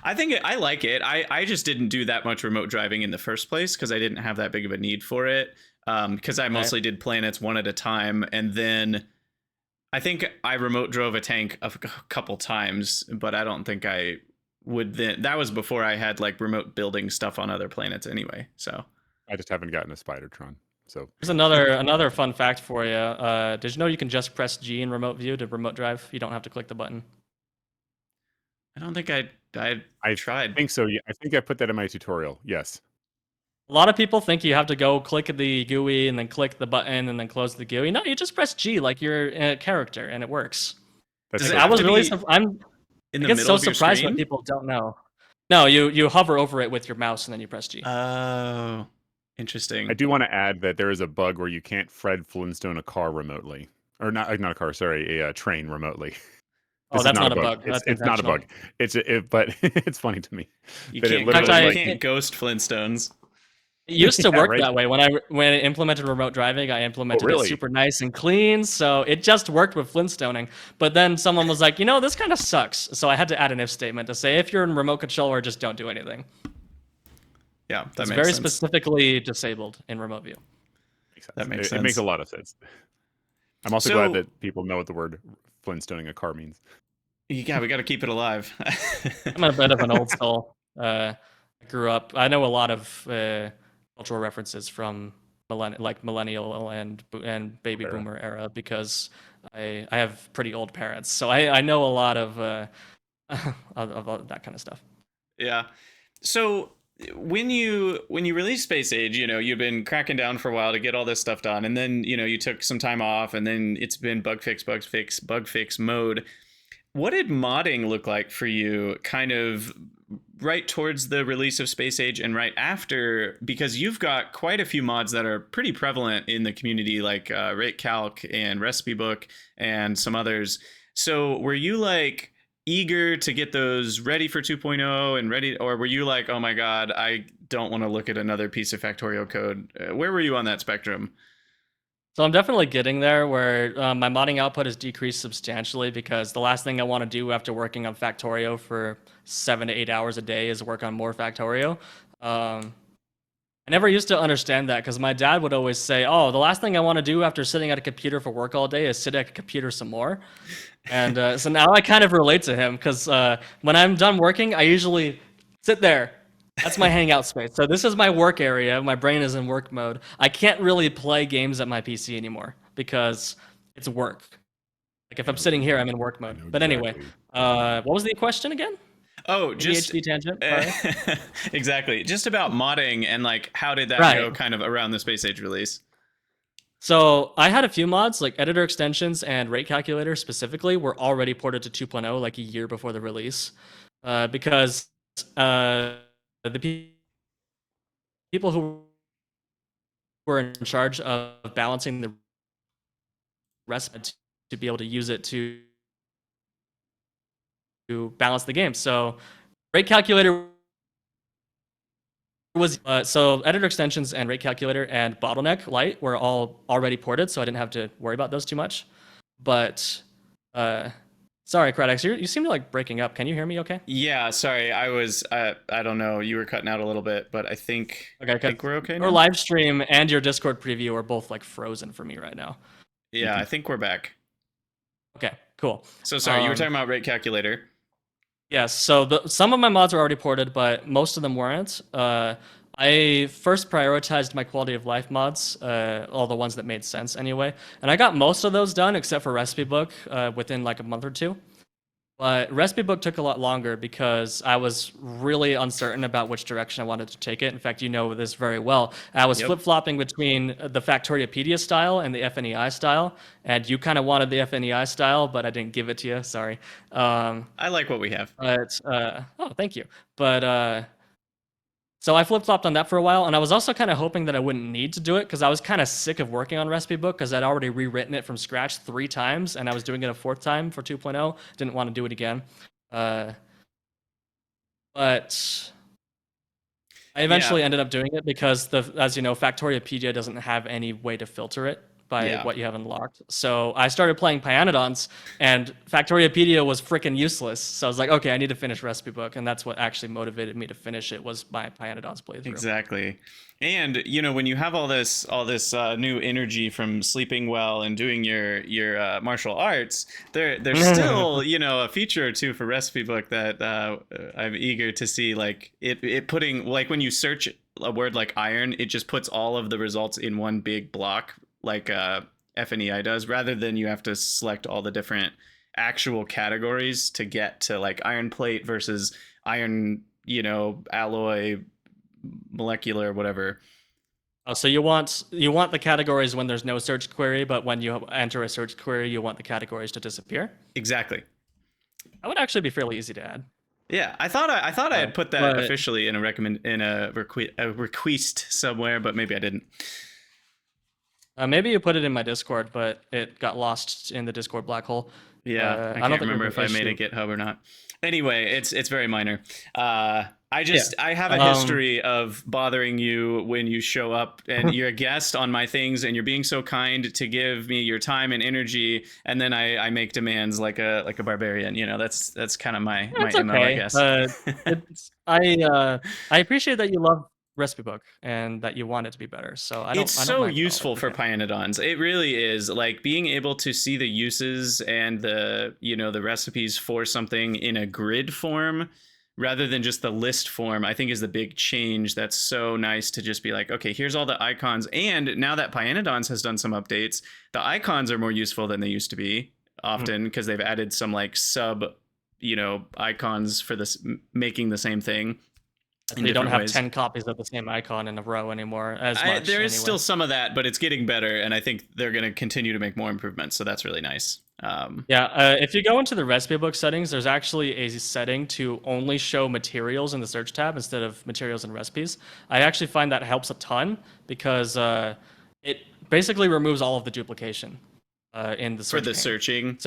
I think I like it. I just didn't do that much remote driving in the first place because I didn't have that big of a need for it. Because I mostly did planets one at a time, and then I think I remote drove a tank a couple times, but I don't think I would then. That was before I had like remote building stuff on other planets anyway. So I just haven't gotten a Spidertron. So Here's another fun fact for you. Did you know you can just press G in remote view to remote drive? You don't have to click the button. I don't think I tried. I think so. Yeah, I think I put that in my tutorial. Yes. A lot of people think you have to go click the GUI and then click the button and then close the GUI. No, you just press G like you're a character and it works. That's Does it so I have was to cool. really be I'm in I the get middle so of your surprised screen? when people don't know. No, you hover over it with your mouse and then you press G. Oh, interesting. I do want to add that there is a bug where you can't Fred Flintstone a car remotely, or not a car. Sorry, a train remotely. Oh, This is that's not a bug. It's not a bug. But it's funny to me. You that it can't, literally, Actually, you like, can't ghost Flintstones. It used to Yeah, work right. that way. When I implemented remote driving, I implemented really? it super nice and clean, so it just worked with Flintstoning. But then someone was like, this kind of sucks. So I had to add an if statement to say if you're in remote controller, just don't do anything. Yeah, that It's makes very sense. specifically disabled in remote view. Makes sense. That makes It makes a sense. lot of sense. I'm also So- glad that people know what the word Flintstoning a car means. Yeah, we got to keep it alive. I'm a bit of an old soul. I grew up. I know a lot of cultural references from millennial and baby Era. boomer era because I have pretty old parents, so I know a lot of of that kind of stuff. Yeah. So when you released Space Age, you've been cracking down for a while to get all this stuff done, and then you took some time off, and then it's been bug fix mode. What did modding look like for you, kind of right towards the release of Space Age and right after? Because you've got quite a few mods that are pretty prevalent in the community, like Rate Calc and Recipe Book and some others. So were you like eager to get those ready for 2.0 and ready, or were you like, oh my god, I don't want to look at another piece of Factorio code? Where were you on that spectrum? So I'm definitely getting there where my modding output has decreased substantially because the last thing I want to do after working on Factorio for 7 to 8 hours a day is work on more Factorio. I never used to understand that because my dad would always say, oh, the last thing I want to do after sitting at a computer for work all day is sit at a computer some more. And so now I kind of relate to him because when I'm done working, I usually sit there. That's my hangout space. So this is my work area. My brain is in work mode. I can't really play games at my PC anymore because it's work. Like if I'm sitting here, I'm in work mode. But anyway, what was the question again? Oh, just ADHD tangent. Sorry. exactly. Just about modding and like how did that Right. go kind of around the Space Age release? So I had a few mods, like editor extensions and rate calculator specifically, were already ported to 2.0 like a year before the release, because the people who were in charge of balancing the recipe to be able to use it to balance the game. So rate calculator was so editor extensions and rate calculator and bottleneck light were all already ported, so I didn't have to worry about those too much. But sorry, Krydax, you seem to like breaking up. Can you hear me okay? Yeah, sorry. I don't know. You were cutting out a little bit, but I think we're okay now. Your live stream and your Discord preview are both like frozen for me right now. Yeah, I think we're back. Okay, cool. So sorry, you were talking about rate calculator. Yes, so some of my mods are already ported, but most of them weren't. I first prioritized my quality of life mods, all the ones that made sense anyway, and I got most of those done except for Recipe Book within like a month or two. But Recipe Book took a lot longer because I was really uncertain about which direction I wanted to take it. In fact, you know this very well. I was flip-flopping between the Factoriopedia style and the FNEI style, and you kind of wanted the FNEI style, but I didn't give it to you. Sorry. I like what we have. But oh, thank you. But so I flip-flopped on that for a while, and I was also kind of hoping that I wouldn't need to do it because I was kind of sick of working on Recipe Book because I'd already rewritten it from scratch 3 times, and I was doing it a 4th time for 2.0. Didn't want to do it again. But I eventually ended up doing it because, as you know, Factoriopedia doesn't have any way to filter it by what you have unlocked. So I started playing Pyanodons, and Factoriopedia was freaking useless. So I was like, okay, I need to finish Recipe Book, and that's what actually motivated me to finish it was my Pyanodons playthrough. Exactly. And you know, when you have all this new energy from sleeping well and doing your martial arts, there's still a feature or two for Recipe Book that I'm eager to see. Like it putting, like, when you search a word like iron, it just puts all of the results in one big block, like FNEI does, rather than you have to select all the different actual categories to get to like iron plate versus iron, alloy, molecular, whatever. Oh, so you want the categories when there's no search query, but when you enter a search query, you want the categories to disappear? Exactly. That would actually be fairly easy to add. Yeah, I thought I had put that officially in a request somewhere, but maybe I didn't. Maybe you put it in my Discord, but it got lost in the Discord black hole. Yeah, I can't remember if I made a GitHub or not. Anyway, it's very minor. I have a history of bothering you when you show up and you're a guest on my things and you're being so kind to give me your time and energy, and then I make demands like a barbarian. That's kind of my MO, I guess. I appreciate that you love Recipe Book and that you want it to be better. So it's so useful for Pyanodons. It really is. Like, being able to see the uses and the recipes for something in a grid form rather than just the list form, I think is the big change. That's so nice to just be like, okay, here's all the icons. And now that Pyanodons has done some updates, the icons are more useful than they used to be often because they've added some like sub, icons for this, making the same thing. You don't have 10 copies of the same icon in a row anymore as much. There is still some of that, but it's getting better, and I think they're going to continue to make more improvements, so that's really nice. If you go into the Recipe Book settings, there's actually a setting to only show materials in the search tab instead of materials and recipes. I actually find that helps a ton because it basically removes all of the duplication in the search for the searching.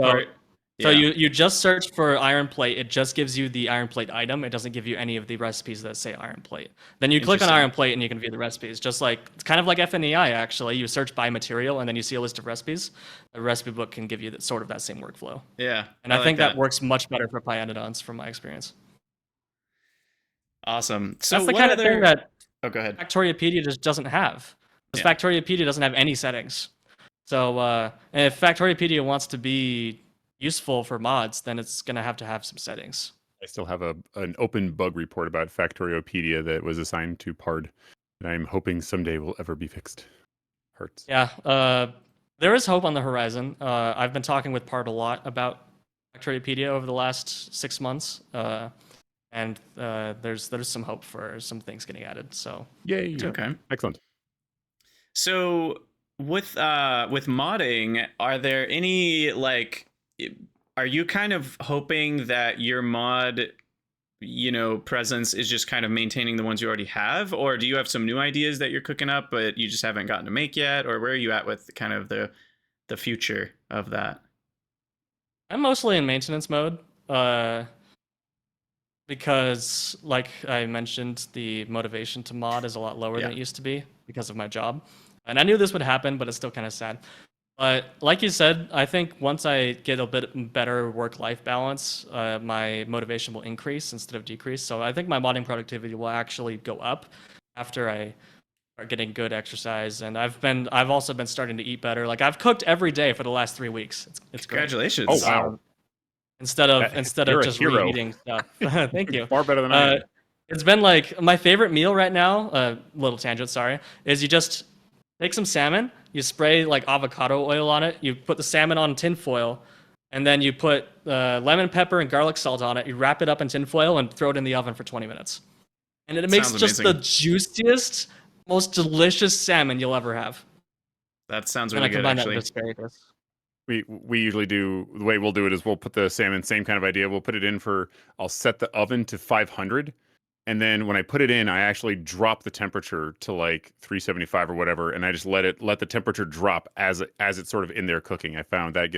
So you just search for iron plate. It just gives you the iron plate item. It doesn't give you any of the recipes that say iron plate. Then you click on iron plate and you can view the recipes. Just like, it's kind of like FNEI actually. You search by material and then you see a list of recipes. The Recipe Book can give you sort of that same workflow. Yeah. And I think that works much better for Pyanodons from my experience. Awesome. So that's the kind of thing that go ahead. Factoriopedia just doesn't have. Because Factoriopedia doesn't have any settings. So if Factoriopedia wants to be useful for mods, then it's going to have some settings. I still have an open bug report about Factoriopedia that was assigned to Pard that I'm hoping someday will ever be fixed. Hurts. Yeah, there is hope on the horizon. I've been talking with Pard a lot about Factoriopedia over the last 6 months, and there's some hope for some things getting added. So yay! Okay, excellent. So with modding, are there any are you kind of hoping that your mod presence is just kind of maintaining the ones you already have, or do you have some new ideas that you're cooking up but you just haven't gotten to make yet, or where are you at with kind of the future of that? I'm mostly in maintenance mode. Because like I mentioned, the motivation to mod is a lot lower Yeah. than it used to be because of my job. And I knew this would happen, but it's still kind of sad. But like you said, I think once I get a bit better work-life balance, my motivation will increase instead of decrease. So I think my modding productivity will actually go up after I start getting good exercise. And I've also been starting to eat better. Like I've cooked every day for the last 3 weeks. It's great. Congratulations. Oh, wow. Instead of You're a just hero. reheating stuff. Thank you. Far better than I am. It's been like my favorite meal right now. Little tangent, sorry. Is you just take some salmon, you spray like avocado oil on it, you put the salmon on tin foil, and then you put lemon pepper and garlic salt on it. You wrap it up in tin foil and throw it in the oven for 20 minutes, and it makes Sounds just amazing. the juiciest, most delicious salmon you'll ever have. That sounds And I really good, combine that actually. with asparagus. We usually do, the way we'll do it is we'll put the salmon, same kind of idea. We'll put it in I'll set the oven to 500. And then when I put it in, I actually drop the temperature to like 375 or whatever. And I just let the temperature drop as it's sort of in there cooking. I found that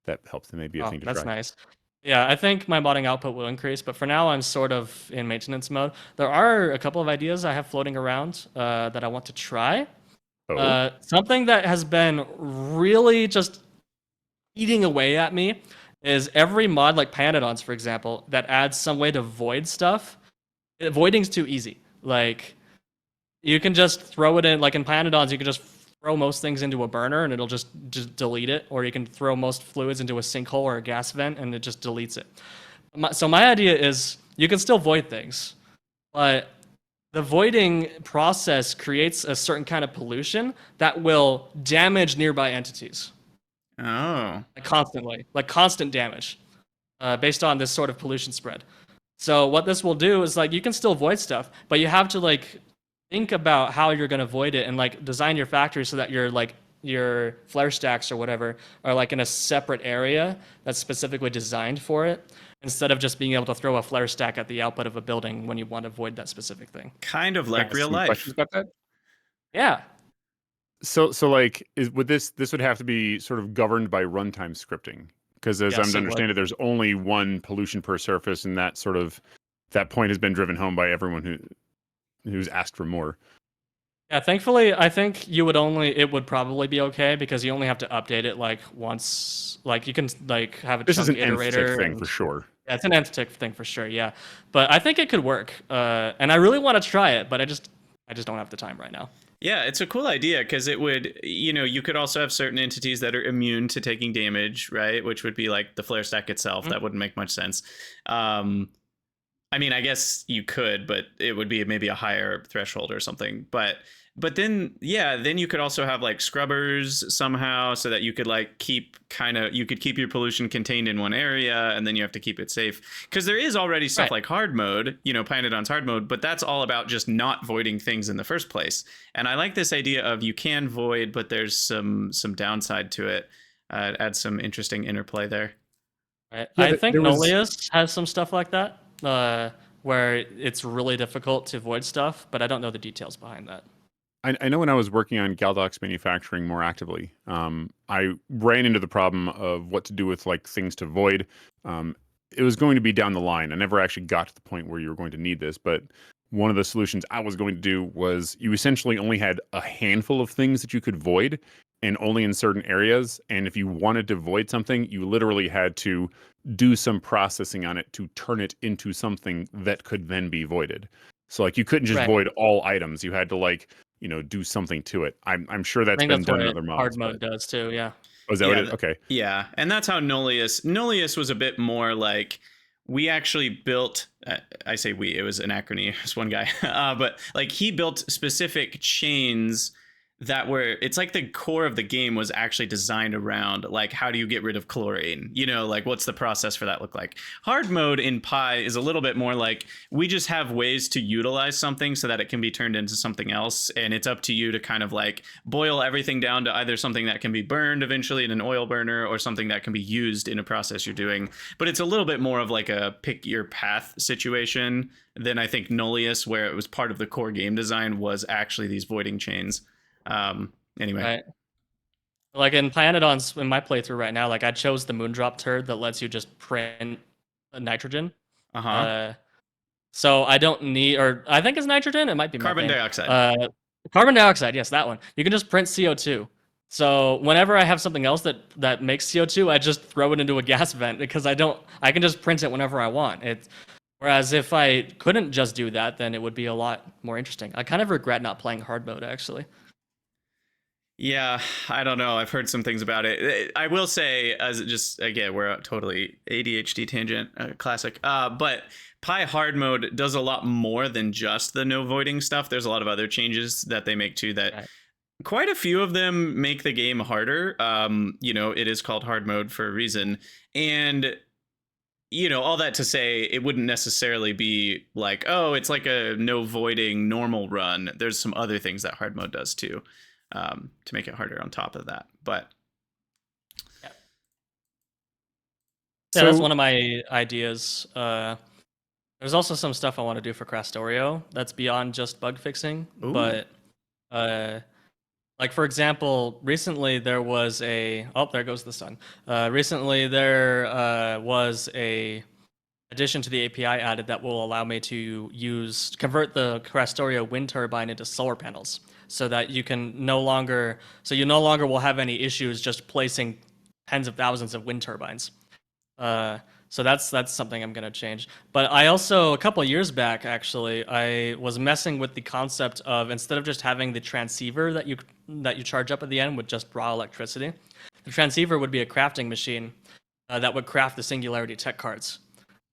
that helps. It may be a thing to That's try. nice. Yeah, I think my modding output will increase, but for now I'm sort of in maintenance mode. There are a couple of ideas I have floating around that I want to try. Oh, Something that has been really just eating away at me is every mod, like Panadons, for example, that adds some way to void stuff. Voiding's too easy. Like, you can just throw it in, like in Panadons, you can just throw most things into a burner and it'll just delete it, or you can throw most fluids into a sinkhole or a gas vent and it just deletes it. So my idea is you can still void things, but the voiding process creates a certain kind of pollution that will damage nearby entities. Oh. Constantly, like constant damage, based on this sort of pollution spread. So what this will do is like you can still void stuff, but you have to like think about how you're gonna void it and like design your factory so that your flare stacks or whatever are like in a separate area that's specifically designed for it, instead of just being able to throw a flare stack at the output of a building when you want to void that specific thing. Kind of like got real some life. questions about that? Yeah. So like would this would have to be sort of governed by runtime scripting, because as Yes, I'm it would. to understand it, there's only one pollution per surface, and that point has been driven home by everyone who's asked for more. Yeah, thankfully, I think it would probably be okay because you only have to update it like once. Like you can like have a This is chunk an iterator nth thing and- for sure. Yeah, it's an nth thing for sure. Yeah, but I think it could work, and I really want to try it, but I just don't have the time right now. Yeah, it's a cool idea because it would, you could also have certain entities that are immune to taking damage, right? Which would be like the flare stack itself. Mm-hmm. That wouldn't make much sense. I mean, I guess you could, but it would be maybe a higher threshold or something. But then, yeah, then you could also have like scrubbers somehow, so that you could like you could keep your pollution contained in one area, and then you have to keep it safe. Because there is already stuff Right. like hard mode, Panadon's hard mode, but that's all about just not voiding things in the first place. And I like this idea of you can void, but there's some downside to it. It adds some interesting interplay there. Right. Yeah, I think there was- Nolius has some stuff like that, where it's really difficult to void stuff, but I don't know the details behind that. I know when I was working on Galdox manufacturing more actively, I ran into the problem of what to do with like things to void. It was going to be down the line. I never actually got to the point where you were going to need this, but one of the solutions I was going to do was you essentially only had a handful of things that you could void, and only in certain areas. And if you wanted to void something, you literally had to do some processing on it to turn it into something that could then be voided. So like you couldn't just Right. void all items. You had to like do something to it. I'm sure I that's think been that's done what in other mods. hard mode but- does too. Yeah. Oh, is that Yeah, what it is? Okay. Yeah, and that's how Nolius was a bit more like, we actually built, I say we, it was Anachrony, it was one guy, but like he built specific chains that were, it's like the core of the game was actually designed around like how do you get rid of chlorine, like what's the process for that look like. Hard mode in Pi is a little bit more like we just have ways to utilize something so that it can be turned into something else, and it's up to you to kind of like boil everything down to either something that can be burned eventually in an oil burner or something that can be used in a process you're doing. But it's a little bit more of like a pick your path situation than I think Nullius, where it was part of the core game design was actually these voiding chains. Anyway. Right. Like in Pyanodons, in my playthrough right now, like I chose the Moondrop turd that lets you just print nitrogen. Uh-huh. So I don't need, or I think it's nitrogen. It might be Carbon methane. dioxide. Carbon dioxide. Yes, that one. You can just print CO2. So whenever I have something else that makes CO2, I just throw it into a gas vent because I can just print it whenever I want. Whereas if I couldn't just do that, then it would be a lot more interesting. I kind of regret not playing hard mode actually. Yeah, I don't know. I've heard some things about it. I will say, as just again, we're totally ADHD tangent, classic. But Pi hard mode does a lot more than just the no voiding stuff. There's a lot of other changes that they make too. That quite a few of them make the game harder. It is called hard mode for a reason, and all that to say, it wouldn't necessarily be like, oh, it's like a no voiding normal run. There's some other things that hard mode does too. To make it harder on top of that. But yeah, that's one of my ideas. There's also some stuff I want to do for Krastorio that's beyond just bug fixing. Ooh. But like for example, recently there was there goes the sun. Recently there was a addition to the API added that will allow me to convert the Krastorio wind turbine into solar panels. So that you no longer will have any issues just placing tens of thousands of wind turbines. So that's something I'm gonna change. But I also, a couple of years back, actually, I was messing with the concept of, instead of just having the transceiver that you charge up at the end with just raw electricity, the transceiver would be a crafting machine that would craft the Singularity tech cards.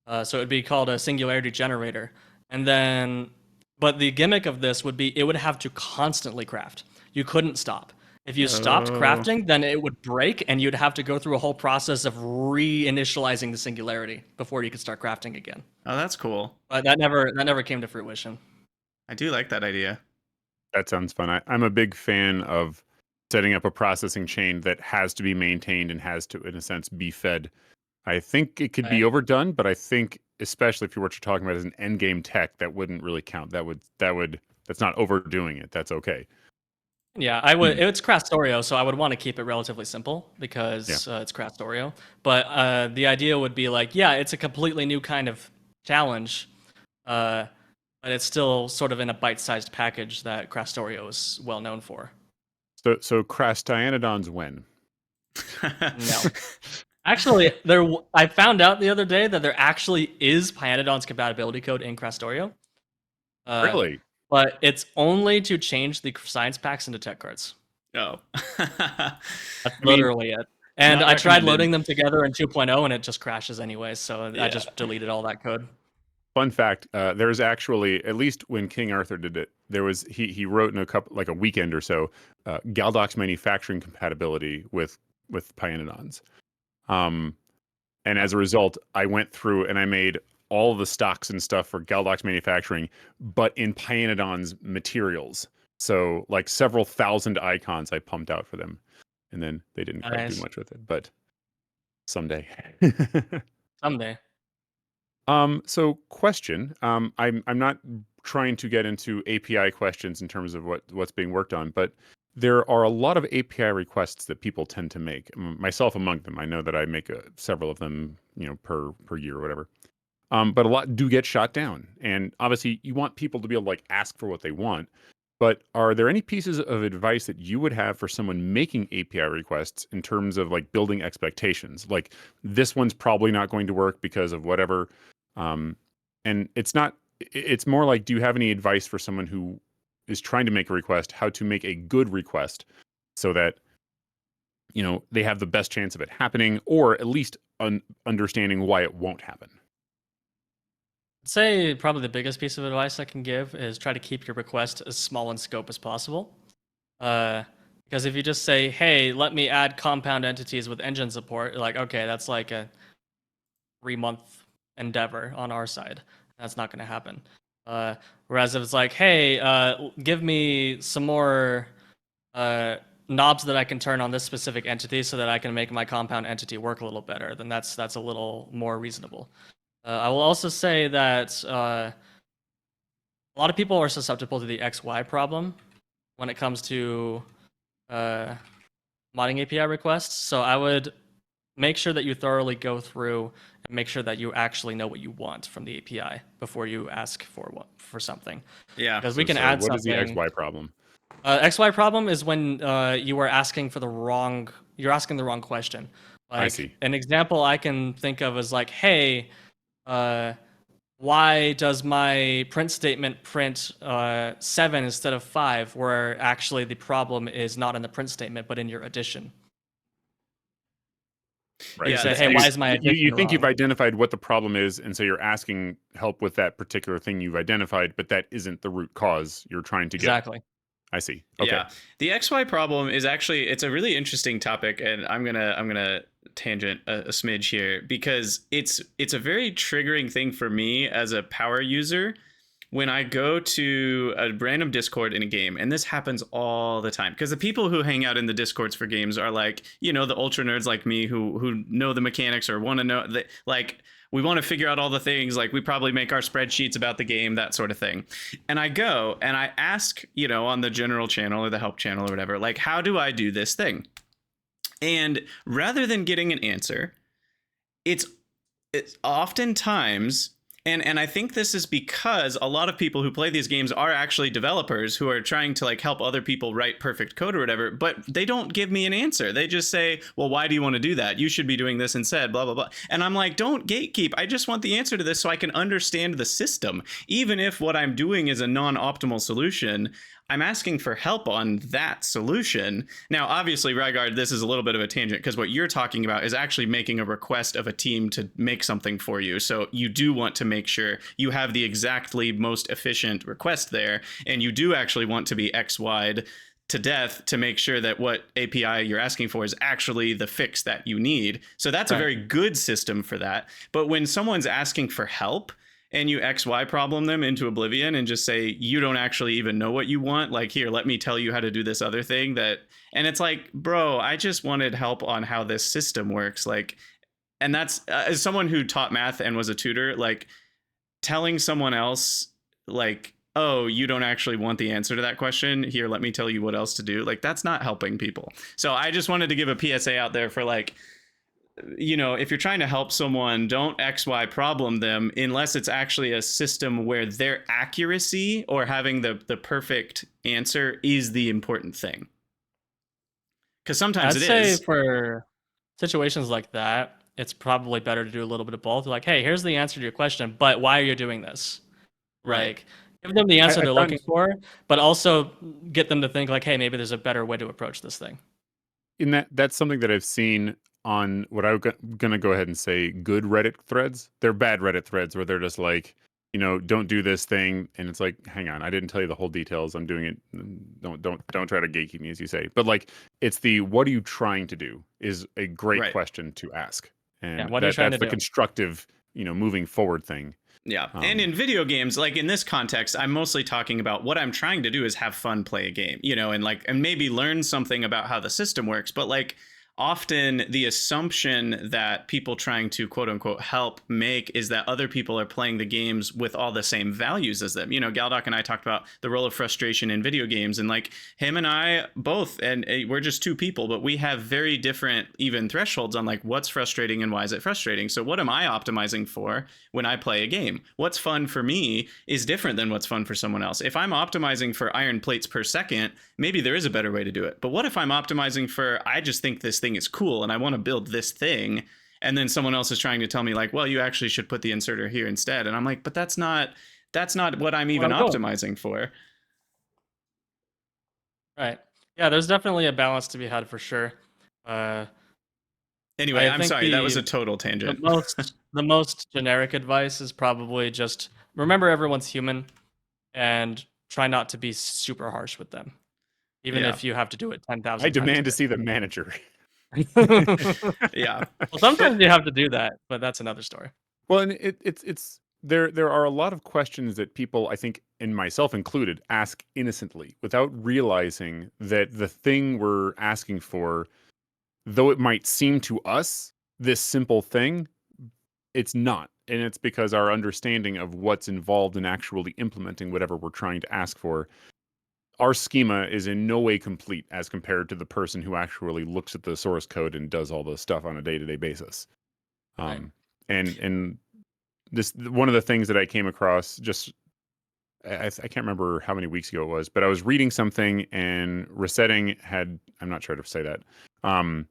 So it would be called a Singularity generator, and then. But the gimmick of this would be it would have to constantly craft. You couldn't stop. If you stopped crafting, then it would break, and you'd have to go through a whole process of reinitializing the Singularity before you could start crafting again. Oh, that's cool. But that never came to fruition. I do like that idea. That sounds fun. I'm a big fan of setting up a processing chain that has to be maintained and has to, in a sense, be fed. I think it could be overdone, but I think, especially if what you're talking about is an end game tech, that wouldn't really count. That's not overdoing it. That's okay. Yeah, I would. It's Krastorio, so I would want to keep it relatively simple because it's Krastorio. But the idea would be like, yeah, it's a completely new kind of challenge, but it's still sort of in a bite-sized package that Krastorio is well known for. So Krastyanodons when? No. Actually, I found out the other day that there actually is Pyanodon's compatibility code in Krastorio. Really? But it's only to change the science packs into tech cards. Oh. That's literally it. And I tried loading them together in 2.0 and it just crashes anyway, so I just deleted all that code. Fun fact, there's actually, at least when King Arthur did it, there was he wrote in a weekend or so, Galdoc's manufacturing compatibility with Pyanodons. And as a result, I went through and I made all the stocks and stuff for Galdoc's manufacturing, but in Pyanodon's materials. So like several thousand icons I pumped out for them, and then they didn't quite do much with it. But someday. Someday. So question. I'm not trying to get into API questions in terms of what's being worked on, but there are a lot of API requests that people tend to make, myself among them. I know that I make several of them, per year or whatever. But a lot do get shot down, and obviously you want people to be able to ask for what they want. But are there any pieces of advice that you would have for someone making API requests in terms of building expectations? Like, this one's probably not going to work because of whatever. And it's more like, do you have any advice for someone who is trying to make a request, how to make a good request so that, they have the best chance of it happening, or at least understanding why it won't happen? I'd say probably the biggest piece of advice I can give is try to keep your request as small in scope as possible. Because if you just say, hey, let me add compound entities with engine support, you're like, okay, that's like a 3-month endeavor on our side. That's not going to happen. Whereas if it's like, hey, give me some more knobs that I can turn on this specific entity so that I can make my compound entity work a little better, then that's a little more reasonable. I will also say that a lot of people are susceptible to the XY problem when it comes to modding API requests. So I would make sure that you thoroughly go through and make sure that you actually know what you want from the API before you ask for something. Yeah. Because we can add what something. What is the XY problem? XY problem is when you are asking for you're asking the wrong question. Like, I see. An example I can think of is like, hey, why does my print statement print 7 instead of 5, where actually the problem is not in the print statement, but in your addition? Right. You Yeah, say, the hey, why X- is my addition You think you've wrong? identified what the problem is, and so you're asking help with that particular thing you've identified, but that isn't the root cause you're trying to get. Exactly. I see. Okay. Yeah, the XY problem is actually it's a really interesting topic, and I'm gonna tangent a smidge here because it's a very triggering thing for me as a power user when I go to a random Discord in a game, and this happens all the time because the people who hang out in the Discords for games are like, you know, the ultra nerds like me who know the mechanics or want to know that, like, we want to figure out all the things, like we probably make our spreadsheets about the game, that sort of thing. And I go and I ask, you know, on the general channel or the help channel or whatever, like, how do I do this thing? And rather than getting an answer, it's oftentimes, and I think this is because a lot of people who play these games are actually developers who are trying to like help other people write perfect code or whatever, but they don't give me an answer. They just say, well, why do you want to do that? You should be doing this instead, blah, blah, blah. And I'm like, don't gatekeep. I just want the answer to this so I can understand the system. Even if what I'm doing is a non-optimal solution, I'm asking for help on that solution. Now, obviously, Raiguard, this is a little bit of a tangent because what you're talking about is actually making a request of a team to make something for you. So you do want to make sure you have the exactly most efficient request there, and you do actually want to be X-wide to death to make sure that what API you're asking for is actually the fix that you need. So that's a very good system for that. But when someone's asking for help, and you XY problem them into oblivion and just say, you don't actually even know what you want. Like, here, let me tell you how to do this other thing that, and it's like, bro, I just wanted help on how this system works. Like, and that's as someone who taught math and was a tutor, like telling someone else like, oh, you don't actually want the answer to that question. Here, let me tell you what else to do. Like, that's not helping people. So I just wanted to give a PSA out there for like, you know, if you're trying to help someone, don't XY problem them unless it's actually a system where their accuracy or having the perfect answer is the important thing. Because sometimes I'd say for situations like that, it's probably better to do a little bit of both. Like, hey, here's the answer to your question, but why are you doing this? Right. Like, give them the answer they're found- looking for, but also get them to think like, hey, maybe there's a better way to approach this thing. In that's something that I've seen on what I'm gonna go ahead and say good Reddit threads. They're bad Reddit threads where they're just like, you know, don't do this thing, and it's like, hang on, I didn't tell you the whole details. I'm doing it. Don't try to gatekeep me, as you say. But like, it's the what are you trying to do is a great question to ask, and what are you trying that's to the do? Constructive, you know, moving forward thing. Yeah. And in video games, like in this context, I'm mostly talking about what I'm trying to do is have fun, play a game, you know, and like, and maybe learn something about how the system works. But like, often the assumption that people trying to quote unquote help make is that other people are playing the games with all the same values as them. You know, Galdoc and I talked about the role of frustration in video games, and like him and I both, and we're just two people, but we have very different even thresholds on like what's frustrating and why is it frustrating. So what am I optimizing for when I play a game? What's fun for me is different than what's fun for someone else. If I'm optimizing for iron plates per second, maybe there is a better way to do it. But what if I'm optimizing for, I just think this thing is cool and I want to build this thing, and then someone else is trying to tell me like, well, you actually should put the inserter here instead, and I'm like, but that's not what I'm even optimizing for. Right. Yeah, there's definitely a balance to be had for sure. Anyway, I'm sorry, that was a total tangent. The most generic advice is probably just remember everyone's human and try not to be super harsh with them. even Yeah. if you have to do it 10,000 I times. demand to see the manager. Yeah. Well, sometimes you have to do that, but that's another story. Well, and it's there are a lot of questions that people, I think, and myself included, ask innocently without realizing that the thing we're asking for, though it might seem to us this simple thing, it's not. And it's because our understanding of what's involved in actually implementing whatever we're trying to ask for, our schema is in no way complete as compared to the person who actually looks at the source code and does all the stuff on a day-to-day basis. Right. And this, one of the things that I came across just, I can't remember how many weeks ago it was, but I was reading something and Resetting had, I'm not sure how to say that,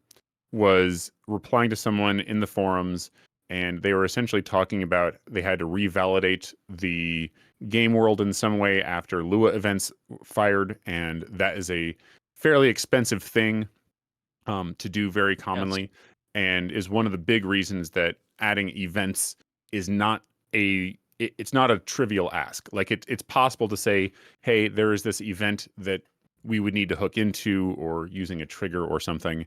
was replying to someone in the forums, and they were essentially talking about they had to revalidate the game world in some way after Lua events fired, and that is a fairly expensive thing to do very commonly, and is one of the big reasons that adding events is not it's not a trivial ask. Like it's possible to say, hey, there is this event that we would need to hook into, or using a trigger or something,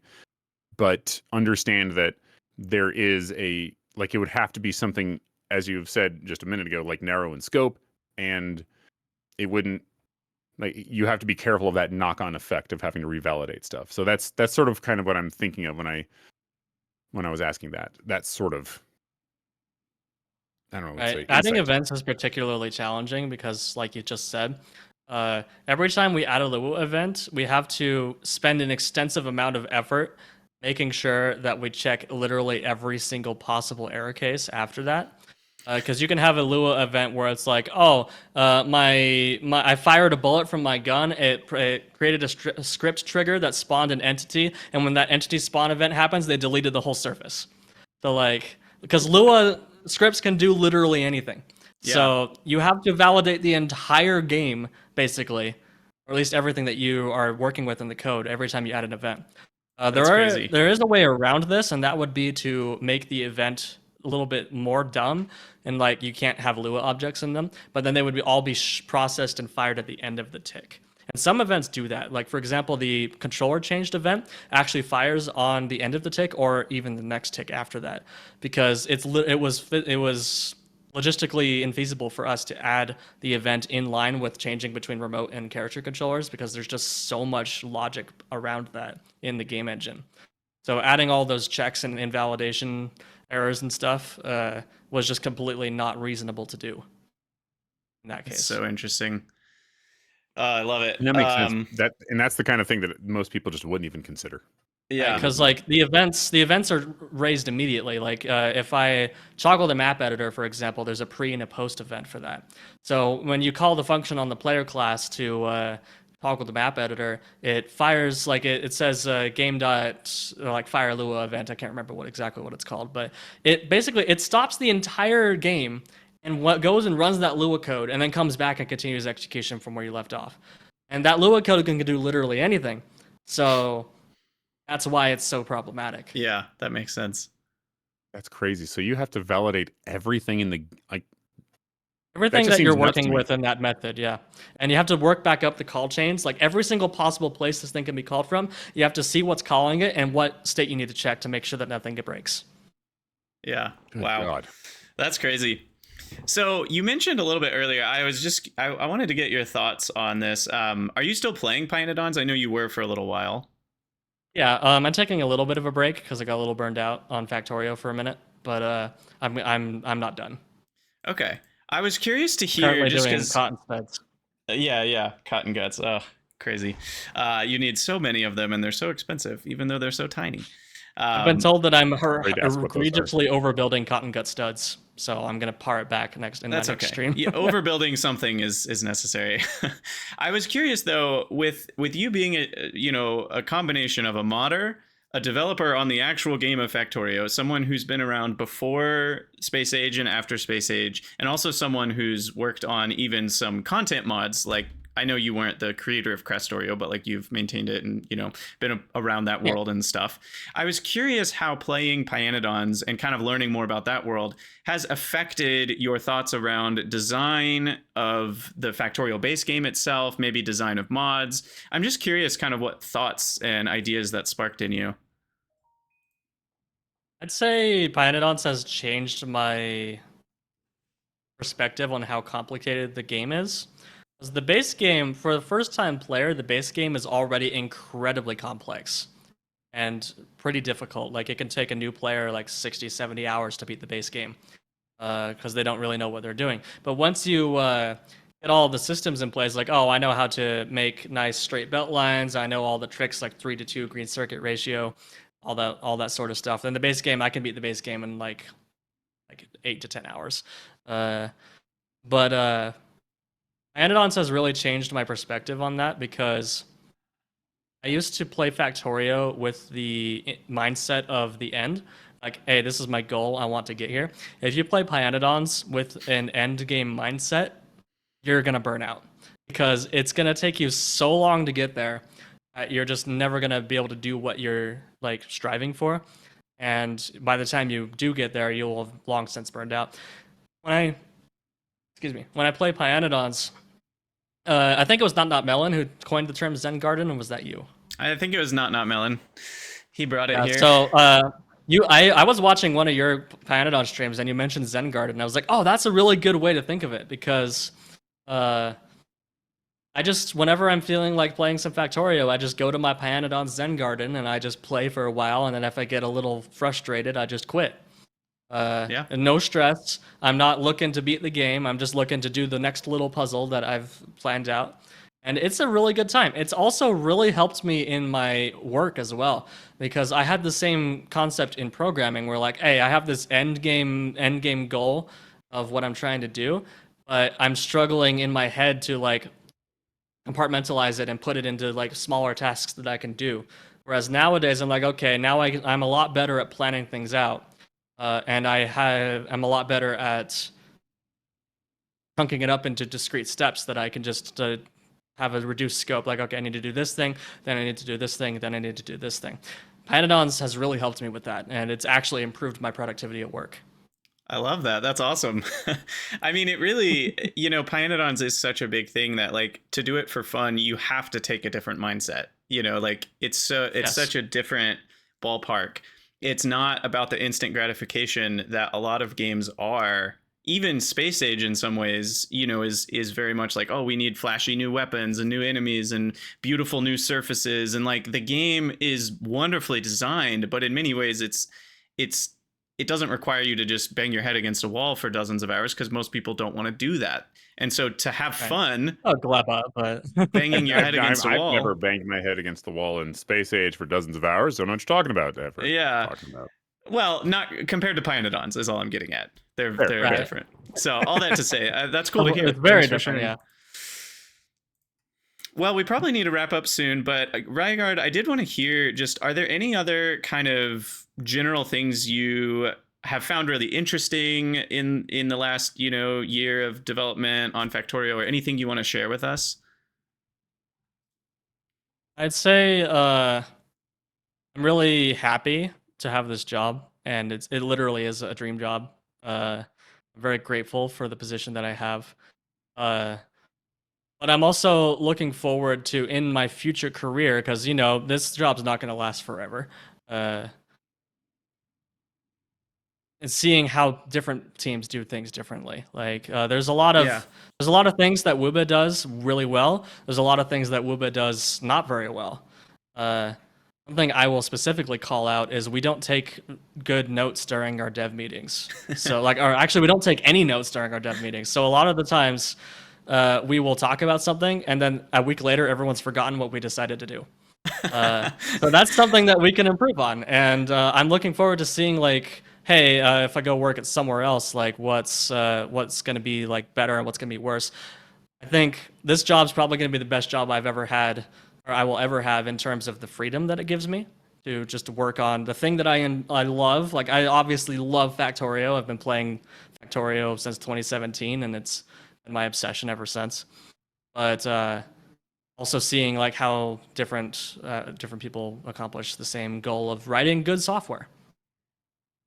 but understand that there is like, it would have to be something, as you've said just a minute ago, like narrow in scope, and it wouldn't, like, you have to be careful of that knock-on effect of having to revalidate stuff. So that's sort of kind of what I'm thinking of when I was asking that. That's sort of, I don't know, let's say Adding insight. events is particularly challenging because, like you just said, every time we add a Lua event, we have to spend an extensive amount of effort making sure that we check literally every single possible error case after that. Because you can have a Lua event where it's like, oh, I fired a bullet from my gun. It created a script trigger that spawned an entity, and when that entity spawn event happens, they deleted the whole surface. So like, because Lua scripts can do literally anything. Yeah. So you have to validate the entire game, basically, or at least everything that you are working with in the code every time you add an event. That's crazy. There is a way around this, and that would be to make the event a little bit more dumb, and like you can't have Lua objects in them, but then they would all be processed and fired at the end of the tick. And some events do that. Like, for example, the controller changed event actually fires on the end of the tick or even the next tick after that, because it was logistically infeasible for us to add the event in line with changing between remote and character controllers, because there's just so much logic around that in the game engine. So adding all those checks and invalidation errors and stuff was just completely not reasonable to do in that case. It's so interesting. I love it. And that makes sense. That's the kind of thing that most people just wouldn't even consider. Yeah. Because like the events are raised immediately. Like if I toggle the map editor, for example, there's a pre and a post event for that. So when you call the function on the player class to toggle the map editor, it fires, like it says game dot like fire Lua event. I can't remember exactly what it's called, but it basically it stops the entire game and what goes and runs that Lua code and then comes back and continues execution from where you left off. And that Lua code can do literally anything. So that's why it's so problematic. Yeah, that makes sense. That's crazy. So you have to validate everything in the, like, Everything just that you're seems nuts to working me. with in that method, yeah. And you have to work back up the call chains. Like every single possible place this thing can be called from, you have to see what's calling it and what state you need to check to make sure that nothing breaks. Yeah. Good Wow. God. That's crazy. So you mentioned a little bit earlier, I wanted to get your thoughts on this. Are you still playing Pynodons? I know you were for a little while. Yeah, I'm taking a little bit of a break because I got a little burned out on Factorio for a minute, but I'm not done. Okay. I was curious to hear, Currently just doing because. cotton studs. Yeah, cotton guts. Oh, crazy. You need so many of them, and they're so expensive, even though they're so tiny. I've been told that I'm Afraid to ask what those are. egregiously overbuilding cotton gut studs, so I'm gonna par it back That's the next okay. stream. Yeah, overbuilding something is necessary. I was curious though, with you being a combination of a modder, a developer on the actual game of Factorio, someone who's been around before Space Age and after Space Age, and also someone who's worked on even some content mods, like I know you weren't the creator of Factorio, but like you've maintained it and, you know, been around that world and stuff. I was curious how playing Pyanodons and kind of learning more about that world has affected your thoughts around design of the Factorio base game itself, maybe design of mods. I'm just curious kind of what thoughts and ideas that sparked in you. I'd say Pyanodons has changed my perspective on how complicated the game is. Because the base game, for the first time player, the base game is already incredibly complex and pretty difficult. Like it can take a new player like 60, 70 hours to beat the base game because they don't really know what they're doing. But once you get all the systems in place, like, oh, I know how to make nice straight belt lines. I know all the tricks like 3-to-2 green circuit ratio, all that sort of stuff. Then the base game, I can beat the base game in like 8 to 10 hours. But Anodons has really changed my perspective on that because I used to play Factorio with the mindset of the end. Like, hey, this is my goal. I want to get here. If you play Pyanodons with an end game mindset, you're going to burn out because it's going to take you so long to get there. You're just never going to be able to do what you're like striving for. And by the time you do get there, you'll have long since burned out. When I play Pyanodons, I think it was Not Melon who coined the term Zen Garden, and was that you? I think it was Not Melon. He brought it here. So I was watching one of your Pyanodon streams, and you mentioned Zen Garden, and I was like, oh, that's a really good way to think of it because I just, whenever I'm feeling like playing some Factorio, I just go to my Pyanodon Zen Garden and I just play for a while, and then if I get a little frustrated, I just quit. And no stress. I'm not looking to beat the game. I'm just looking to do the next little puzzle that I've planned out. And it's a really good time. It's also really helped me in my work as well, because I had the same concept in programming where like, hey, I have this end game goal of what I'm trying to do, but I'm struggling in my head to like compartmentalize it and put it into like smaller tasks that I can do. Whereas nowadays I'm like, okay, now I'm a lot better at planning things out. And I'm a lot better at chunking it up into discrete steps that I can just have a reduced scope. Like, okay, I need to do this thing, then I need to do this thing, then I need to do this thing. Pyanodons has really helped me with that, and it's actually improved my productivity at work. I love that. That's awesome. I mean, it really, you know, Pyanodons is such a big thing that like to do it for fun, you have to take a different mindset. You know, like it's such a different ballpark. It's not about the instant gratification that a lot of games are. Even Space Age in some ways, you know, is very much like, oh, we need flashy new weapons and new enemies and beautiful new surfaces. And like the game is wonderfully designed, but in many ways it doesn't require you to just bang your head against a wall for dozens of hours because most people don't want to do that. And so to have fun, but banging your head against a wall. I've never banged my head against the wall in Space Age for dozens of hours. Don't know what you're talking about, ever. Yeah. Talking about. Well, not compared to Pyanodons is all I'm getting at. They're different. So all that to say, that's cool to hear. It's very different, yeah. Well, we probably need to wrap up soon, but Raiguard, I did want to hear just, are there any other kind of general things you have found really interesting in the last, you know, year of development on Factorio, or anything you want to share with us? I'd say I'm really happy to have this job, and it literally is a dream job. I'm very grateful for the position that I have. But I'm also looking forward to in my future career, because, you know, this job's not going to last forever. And seeing how different teams do things differently. Like there's a lot of things that Wuba does really well. There's a lot of things that Wuba does not very well. Something I will specifically call out is we don't take good notes during our dev meetings. So or actually we don't take any notes during our dev meetings. So a lot of the times we will talk about something and then a week later everyone's forgotten what we decided to do. So that's something that we can improve on. And I'm looking forward to seeing like, hey, if I go work at somewhere else, like what's going to be like better and what's going to be worse. I think this job's probably going to be the best job I've ever had, or I will ever have, in terms of the freedom that it gives me to just work on the thing that I love. Like I obviously love Factorio. I've been playing Factorio since 2017, and it's been my obsession ever since. but also seeing like how different people accomplish the same goal of writing good software.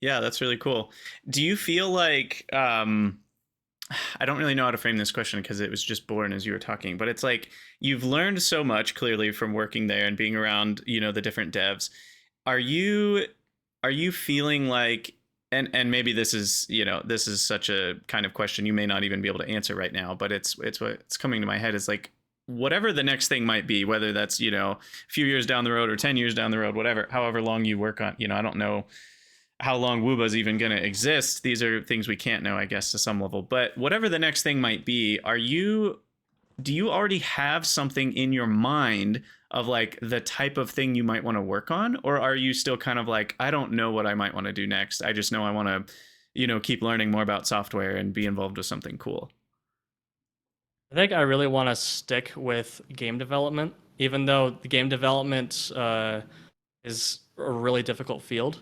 Yeah, that's really cool. Do you feel like I don't really know how to frame this question because it was just born as you were talking, but it's like you've learned so much clearly from working there and being around, the different devs. Are you feeling like and maybe this is, this is such a kind of question you may not even be able to answer right now, but it's what's coming to my head is like whatever the next thing might be, whether that's, a few years down the road or 10 years down the road, whatever, however long you work on, I don't know how long Wooba's even going to exist. These are things we can't know, I guess, to some level. But whatever the next thing might be, do you already have something in your mind of like the type of thing you might want to work on? Or are you still kind of like, I don't know what I might want to do next. I just know I want to, keep learning more about software and be involved with something cool? I think I really want to stick with game development, even though the game development is a really difficult field.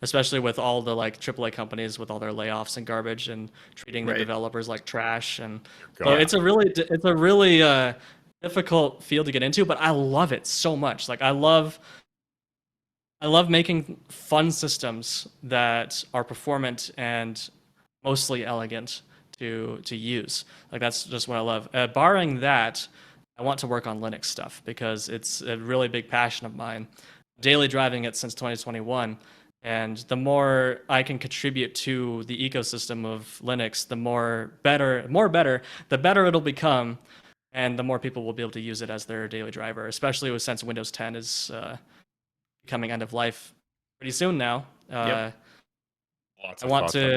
Especially with all the like AAA companies with all their layoffs and garbage and treating the Right. developers like trash, and so God. it's a really difficult field to get into. But I love it so much. Like I love making fun systems that are performant and mostly elegant to use. Like that's just what I love. Barring that, I want to work on Linux stuff because it's a really big passion of mine. Daily driving it since 2021, and the more I can contribute to the ecosystem of Linux, the the better it'll become, and the more people will be able to use it as their daily driver. Especially since Windows 10 is becoming end of life pretty soon now. Yep. Lots I of want thoughts on to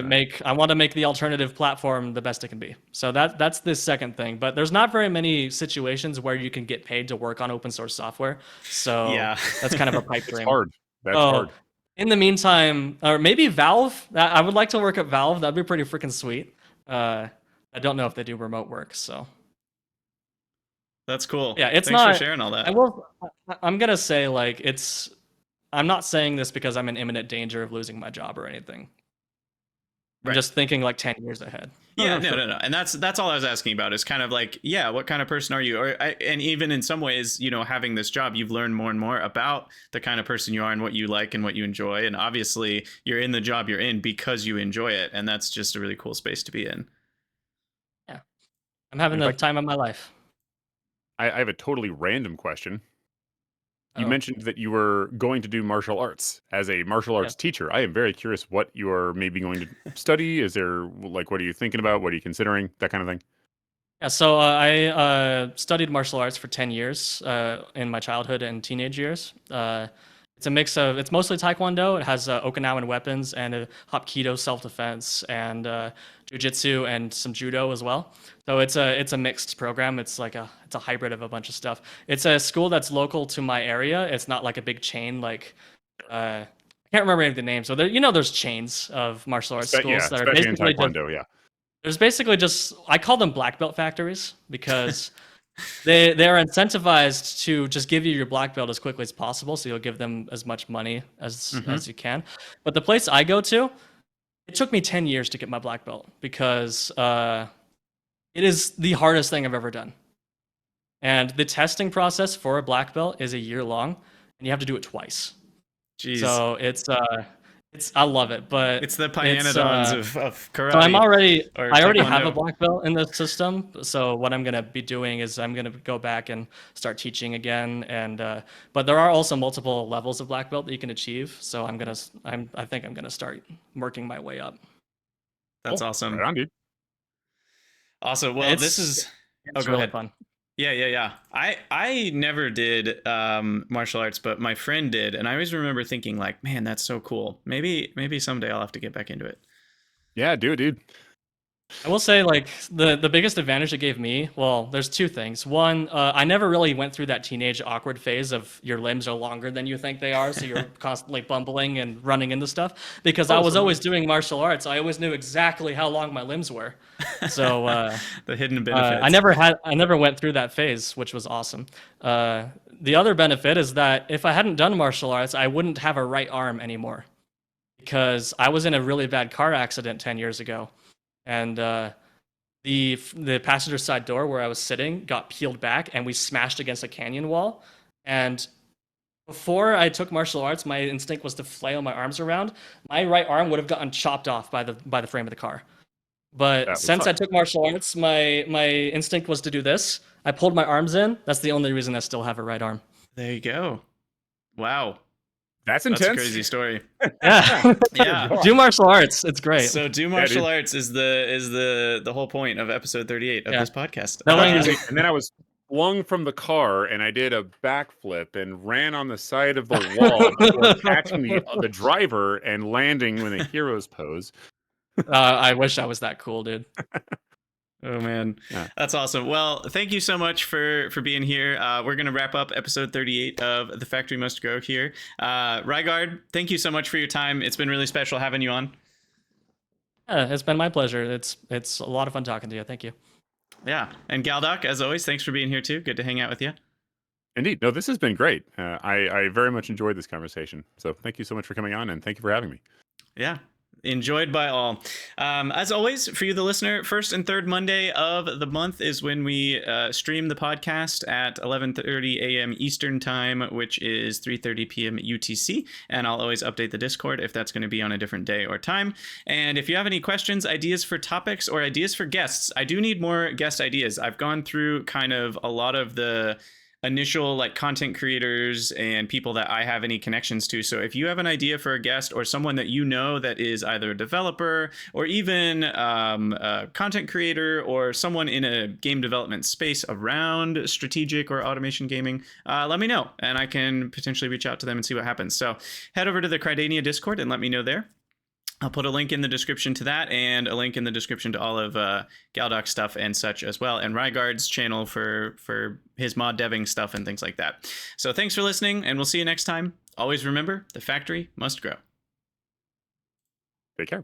that. make the alternative platform the best it can be. So that's the second thing. But there's not very many situations where you can get paid to work on open source software. So Yeah. that's kind of a pipe It's dream. hard. That's Oh, hard. in the meantime, or maybe Valve. I would like to work at Valve. That'd be pretty freaking sweet. I don't know if they do remote work, so That's cool. yeah, it's Thanks for not. sharing all that. I'm gonna say like it's. I'm not saying this because I'm in imminent danger of losing my job or anything. I'm Right. just thinking like 10 years ahead. Yeah, no. And that's all I was asking about is kind of like, yeah, what kind of person are you? And even in some ways, having this job, you've learned more and more about the kind of person you are and what you like and what you enjoy. And obviously you're in the job you're in because you enjoy it. And that's just a really cool space to be in. Yeah, I'm having And the if time of my life. I have a totally random question. You Oh, mentioned that you were going to do martial arts. As a martial arts teacher, I am very curious what you are maybe going to study. Is there like what are you thinking about? What are you considering? That kind of thing. yeah. So I studied martial arts for 10 years in my childhood and teenage years. It's a mix of, it's mostly Taekwondo. It has Okinawan weapons and Hapkido self-defense and Jiu-Jitsu and some Judo as well. So it's a mixed program. It's a hybrid of a bunch of stuff. It's a school that's local to my area. It's not like a big chain like I can't remember any of the names. So there's chains of martial arts schools that are Especially in basically just Taekwondo. Yeah. there's basically just I call them black belt factories because they're incentivized to just give you your black belt as quickly as possible, so you'll give them as much money as you can. But the place I go to, it took me 10 years to get my black belt because it is the hardest thing I've ever done. And the testing process for a black belt is a year long, and you have to do it twice. Jeez. So it's I love it, but It's the Pyanodons of karate. so I already have a Taekwondo. black belt in the system. So what I'm gonna be doing is I'm gonna go back and start teaching again. And but there are also multiple levels of black belt that you can achieve. So I think I'm gonna start working my way up. That's Cool. awesome. Right on, dude. Awesome. Well, this is. It's go really ahead. fun. Yeah. I never did martial arts, but my friend did, and I always remember thinking like, man, that's so cool. Maybe someday I'll have to get back into it. Yeah, do it, dude. I will say, like, the biggest advantage it gave me, well, there's two things. One, I never really went through that teenage awkward phase of your limbs are longer than you think they are, so you're constantly bumbling and running into stuff. Because I was always doing martial arts, I always knew exactly how long my limbs were. So The hidden benefits. I never went through that phase, which was awesome. The other benefit is that if I hadn't done martial arts, I wouldn't have a right arm anymore, because I was in a really bad car accident 10 years ago. And the passenger side door where I was sitting got peeled back, and we smashed against a canyon wall. And before I took martial arts, my instinct was to flail my arms around. My right arm would have gotten chopped off by the frame of the car. But since I took martial arts, my instinct was to do this. I pulled my arms in. That's the only reason I still have a right arm. There you go. Wow. That's intense. That's a crazy story. Yeah. Yeah. Do martial arts. It's great. So do martial arts is the whole point of episode 38 of this podcast. And then I was flung from the car, and I did a backflip and ran on the side of the wall before catching the driver and landing in a hero's pose. I wish I was that cool, dude. Oh man, that's awesome. Well, thank you so much for being here. We're gonna wrap up episode 38 of The Factory Must Grow here. Raiguard, thank you so much for your time. It's been really special having you on. Yeah, it's been my pleasure. It's a lot of fun talking to you. Thank you. Yeah, and Galdoc, as always, thanks for being here too. Good to hang out with you. Indeed. No, this has been great. I very much enjoyed this conversation. So thank you so much for coming on, and thank you for having me. Yeah. Enjoyed by all. As always, for you, the listener, first and third Monday of the month is when we stream the podcast at 11:30 a.m. Eastern Time, which is 3:30 p.m. UTC. And I'll always update the Discord if that's going to be on a different day or time. And if you have any questions, ideas for topics, or ideas for guests, I do need more guest ideas. I've gone through kind of a lot of the initial like content creators and people that I have any connections to. So if you have an idea for a guest, or someone that you know that is either a developer or even a content creator, or someone in a game development space around strategic or automation gaming, let me know, and I can potentially reach out to them and see what happens. So head over to the Krydania Discord and let me know there. I'll put a link in the description to that, and a link in the description to all of Galdoc stuff and such as well, and Raiguard's channel for his mod deving stuff and things like that. So thanks for listening, and we'll see you next time. Always remember, the factory must grow. Take care.